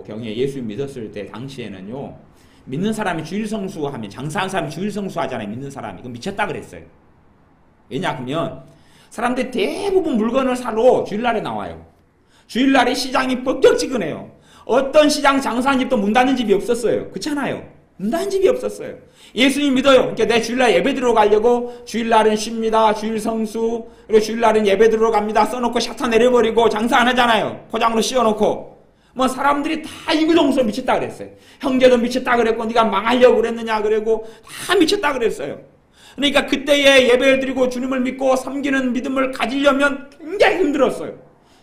경에 예수 믿었을 때 당시에는요. 믿는 사람이 주일 성수하면 장사하는 사람이 주일 성수하잖아요. 믿는 사람이. 그럼 미쳤다 그랬어요. 왜냐 그러면 사람들이 대부분 물건을 사러 주일날에 나와요. 주일날에 시장이 뻑적지근해요. 어떤 시장 장사하는 집도 문 닫는 집이 없었어요. 그렇잖아요. 문 닫는 집이 없었어요. 예수님 믿어요. 그러니까 내 주일날 예배 들으러 가려고 주일날은 쉽니다. 주일 성수 그리고 주일날은 예배 들으러 갑니다. 써놓고 샤터 내려버리고 장사 안 하잖아요. 포장으로 씌워놓고. 뭐 사람들이 다 이구동성 미쳤다 그랬어요. 형제도 미쳤다 그랬고 네가 망하려고 그랬느냐 그러고 다 미쳤다 그랬어요. 그러니까 그때에 예배를 드리고 주님을 믿고 섬기는 믿음을 가지려면 굉장히 힘들었어요.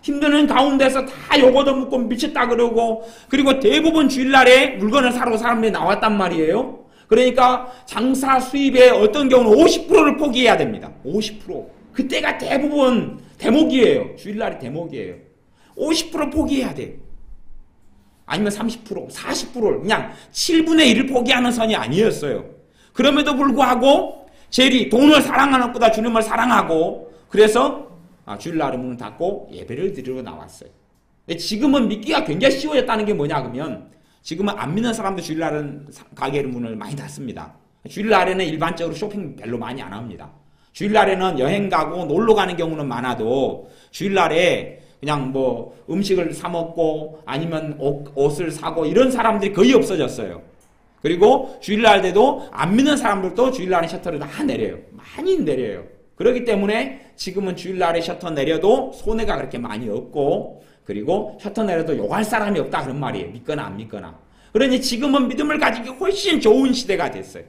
힘드는 가운데서 다 요거도 묻고 미쳤다 그러고 그리고 대부분 주일날에 물건을 사러 사람들이 나왔단 말이에요. 그러니까 장사 수입의 어떤 경우는 50%를 포기해야 됩니다. 50%. 그때가 대부분 대목이에요. 주일날이 대목이에요. 50% 포기해야 돼요. 아니면 30%, 40%를 그냥 7분의 1을 포기하는 선이 아니었어요. 그럼에도 불구하고 젤이 돈을 사랑하는 것보다 주님을 사랑하고 그래서 주일날에 문을 닫고 예배를 드리러 나왔어요. 근데 지금은 믿기가 굉장히 쉬워졌다는 게 뭐냐 그러면 지금은 안 믿는 사람도 주일날은 가게 문을 많이 닫습니다. 주일날에는 일반적으로 쇼핑 별로 많이 안 합니다. 주일날에는 여행 가고 놀러 가는 경우는 많아도 주일날에 그냥 뭐 음식을 사 먹고 아니면 옷을 사고 이런 사람들이 거의 없어졌어요. 그리고 주일날 때도 안 믿는 사람들도 주일날에 셔터를 다 내려요. 많이 내려요. 그렇기 때문에 지금은 주일날에 셔터 내려도 손해가 그렇게 많이 없고 그리고 셔터 내려도 욕할 사람이 없다 그런 말이에요. 믿거나 안 믿거나. 그러니 지금은 믿음을 가지기 훨씬 좋은 시대가 됐어요.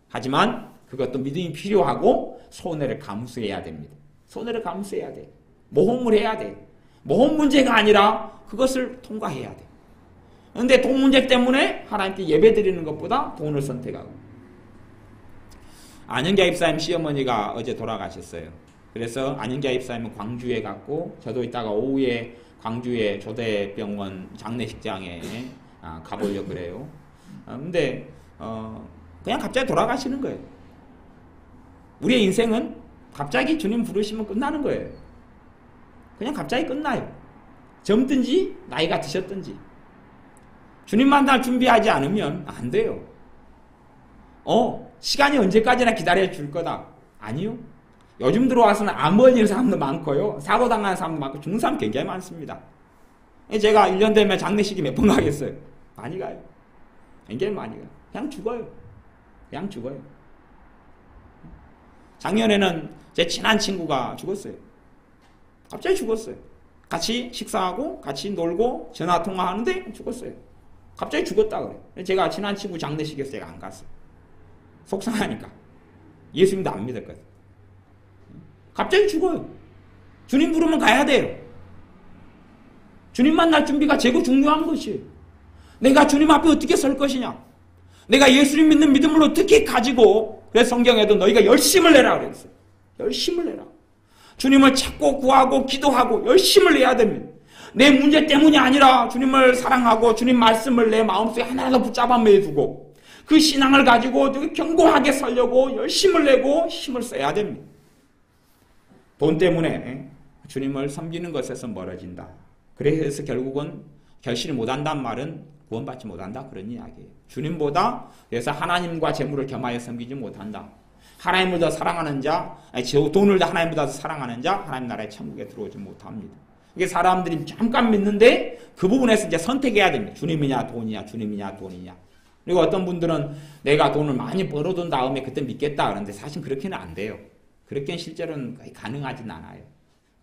하지만 그것도 믿음이 필요하고 손해를 감수해야 됩니다. 손해를 감수해야 돼. 모험을 해야 돼. 모험 문제가 아니라 그것을 통과해야 돼. 그런데 돈 문제 때문에 하나님께 예배드리는 것보다 돈을 선택하고. 안영자 입사님 시어머니가 어제 돌아가셨어요. 그래서 안영자 입사님은 광주에 갔고 저도 이따가 오후에 광주의 조대병원 장례식장에 가보려고 그래요. 근데 그냥 갑자기 돌아가시는 거예요. 우리의 인생은 갑자기 주님 부르시면 끝나는 거예요. 그냥 갑자기 끝나요. 젊든지 나이가 드셨든지. 주님 만날 준비하지 않으면 안 돼요. 시간이 언제까지나 기다려줄 거다. 아니요. 요즘 들어와서는 암 걸리는 사람도 많고요. 사고 당하는 사람도 많고 죽는 사람 굉장히 많습니다. 제가 1년 되면 장례식이 몇 번 가겠어요. 많이 가요. 굉장히 많이 가요. 그냥 죽어요. 그냥 죽어요. 작년에는 제 친한 친구가 죽었어요. 갑자기 죽었어요. 같이 식사하고 같이 놀고 전화통화하는데 죽었어요. 갑자기 죽었다 그래요. 제가 친한 친구 장례식에서 제가 안 갔어요. 속상하니까. 예수님도 안 믿었거든. 갑자기 죽어요. 주님 부르면 가야 돼요. 주님 만날 준비가 제일 중요한 것이에요. 내가 주님 앞에 어떻게 설 것이냐. 내가 예수님 믿는 믿음을 어떻게 가지고 그래서 성경에도 너희가 열심을 내라 그랬어요. 열심을 내라. 주님을 찾고 구하고 기도하고 열심을 내야 됩니다. 내 문제 때문이 아니라 주님을 사랑하고 주님 말씀을 내 마음속에 하나라도 붙잡아 매두고 그 신앙을 가지고 견고하게 살려고 열심을 내고 힘을 써야 됩니다. 돈 때문에 주님을 섬기는 것에서 멀어진다. 그래서 결국은 결실을 못한다는 말은 구원받지 못한다 그런 이야기예요. 주님보다 그래서 하나님과 재물을 겸하여 섬기지 못한다. 하나님을 더 사랑하는 자, 돈을 더 하나님보다 더 사랑하는 자, 하나님 나라의 천국에 들어오지 못합니다. 이게 사람들이 잠깐 믿는데 그 부분에서 이제 선택해야 됩니다. 주님이냐 돈이냐, 주님이냐 돈이냐. 그리고 어떤 분들은 내가 돈을 많이 벌어둔 다음에 그때 믿겠다 그러는데 사실 그렇게는 안 돼요. 그렇게는 실제로는 거의 가능하진 않아요.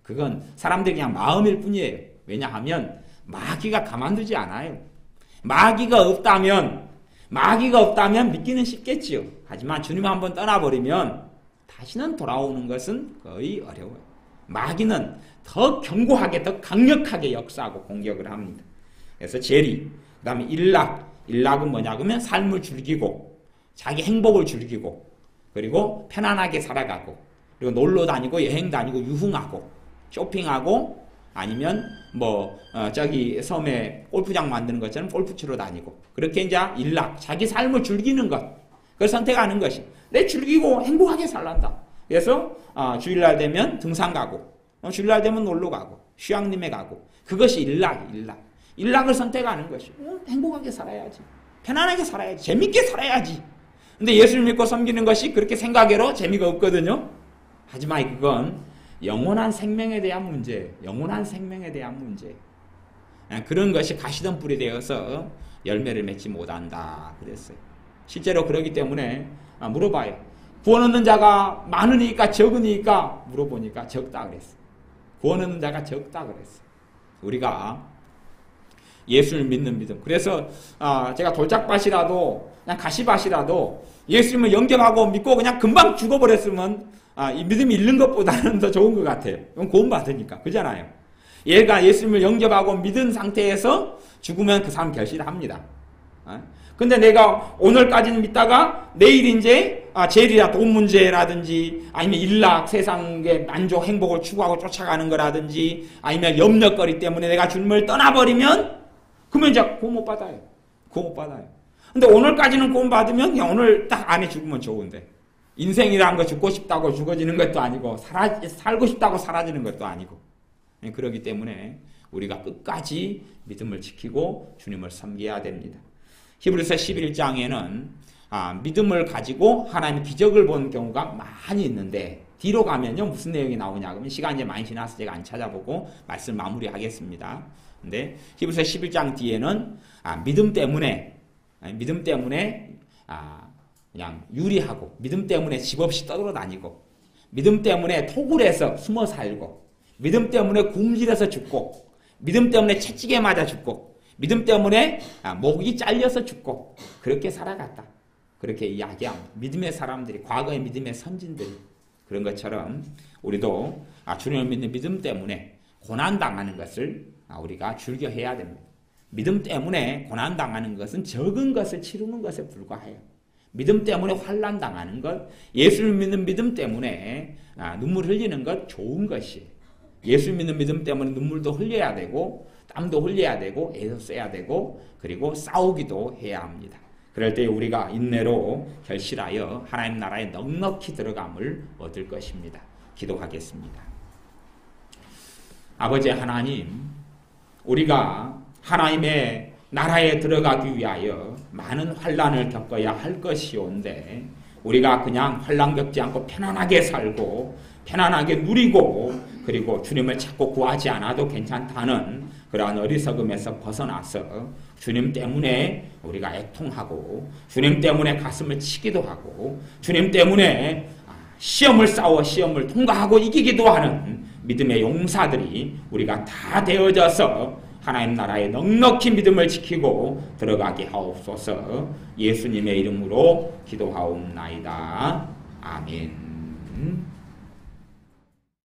그건 사람들이 그냥 마음일 뿐이에요. 왜냐하면 마귀가 가만두지 않아요. 마귀가 없다면 믿기는 쉽겠지요. 하지만 주님 한번 떠나버리면 다시는 돌아오는 것은 거의 어려워요. 마귀는 더 견고하게 더 강력하게 역사하고 공격을 합니다. 그래서 재리, 그 다음에 일락은 뭐냐 그러면 삶을 즐기고 자기 행복을 즐기고 그리고 편안하게 살아가고 그리고 놀러 다니고 여행 다니고 유흥하고 쇼핑하고 아니면 저기 섬에 골프장 만드는 것처럼 골프 치러 다니고 그렇게 이제 일락 자기 삶을 즐기는 것 그걸 선택하는 것이 내 즐기고 행복하게 살란다. 그래서 주일날 되면 등산 가고 주일날 되면 놀러 가고 휴양림에 가고 그것이 일락을 선택하는 것이 행복하게 살아야지 편안하게 살아야지 재밌게 살아야지. 근데 예수를 믿고 섬기는 것이 그렇게 생각해로 재미가 없거든요. 하지만 그건 영원한 생명에 대한 문제, 영원한 생명에 대한 문제. 그런 것이 가시던 뿔이 되어서 열매를 맺지 못한다 그랬어요. 실제로 그러기 때문에 물어봐요. 구원 얻는 자가 많으니까 적으니까 물어보니까 적다 그랬어요. 구원 얻는 자가 적다 그랬어요. 우리가 예수를 믿는 믿음. 그래서 제가 돌짝밭이라도 그냥 가시밭이라도 예수님을 영접하고 믿고 그냥 금방 죽어버렸으면 이 믿음이 잃는 것보다는 더 좋은 것 같아요. 그건 구원받으니까. 그잖아요. 얘가 예수님을 영접하고 믿은 상태에서 죽으면 그 사람 결실합니다. 근데 내가 오늘까지는 믿다가 내일 이제 재리나 돈 문제라든지 아니면 일락 세상의 만족 행복을 추구하고 쫓아가는 거라든지 아니면 염려거리 때문에 내가 주님을 떠나버리면 그러면 이제 구원 못 받아요. 구원 못 받아요. 근데 오늘까지는 구원 받으면 그냥 오늘 딱 안에 죽으면 좋은데, 인생이라는 거 죽고 싶다고 죽어지는 것도 아니고 살고 싶다고 사라지는 것도 아니고, 그렇기 때문에 우리가 끝까지 믿음을 지키고 주님을 섬겨야 됩니다. 히브리서 11장에는 믿음을 가지고 하나님의 기적을 본 경우가 많이 있는데, 뒤로 가면요 무슨 내용이 나오냐 그러면 시간이 많이 지나서 제가 안 찾아보고 말씀 마무리하겠습니다. 근데 히브리서 11장 뒤에는 믿음 때문에 그냥 유리하고, 믿음 때문에 집 없이 떠돌아다니고, 믿음 때문에 토굴에서 숨어 살고, 믿음 때문에 굶주려서 죽고, 믿음 때문에 채찍에 맞아 죽고, 믿음 때문에 목이 잘려서 죽고, 그렇게 살아갔다. 그렇게 이야기합니다. 믿음의 사람들이, 과거의 믿음의 선진들이. 그런 것처럼 우리도 주님을 믿는 믿음 때문에 고난당하는 것을 우리가 즐겨해야 됩니다. 믿음 때문에 고난당하는 것은 적은 것을 치르는 것에 불과해요. 믿음 때문에 환난당하는 것, 예수를 믿는 믿음 때문에 눈물 흘리는 것 좋은 것이에요. 예수 믿는 믿음 때문에 눈물도 흘려야 되고, 땀도 흘려야 되고, 애도 써야 되고, 그리고 싸우기도 해야 합니다. 그럴 때 우리가 인내로 결실하여 하나님 나라에 넉넉히 들어감을 얻을 것입니다. 기도하겠습니다. 아버지 하나님, 우리가 하나님의 나라에 들어가기 위하여 많은 환난을 겪어야 할 것이온데, 우리가 그냥 환난 겪지 않고 편안하게 살고 편안하게 누리고, 그리고 주님을 찾고 구하지 않아도 괜찮다는 그러한 어리석음에서 벗어나서 주님 때문에 우리가 애통하고, 주님 때문에 가슴을 치기도 하고, 주님 때문에 시험을 싸워 시험을 통과하고 이기기도 하는 믿음의 용사들이 우리가 다 되어져서 하나님 나라에 넉넉히 믿음을 지키고 들어가게 하옵소서. 예수님의 이름으로 기도하옵나이다. 아멘.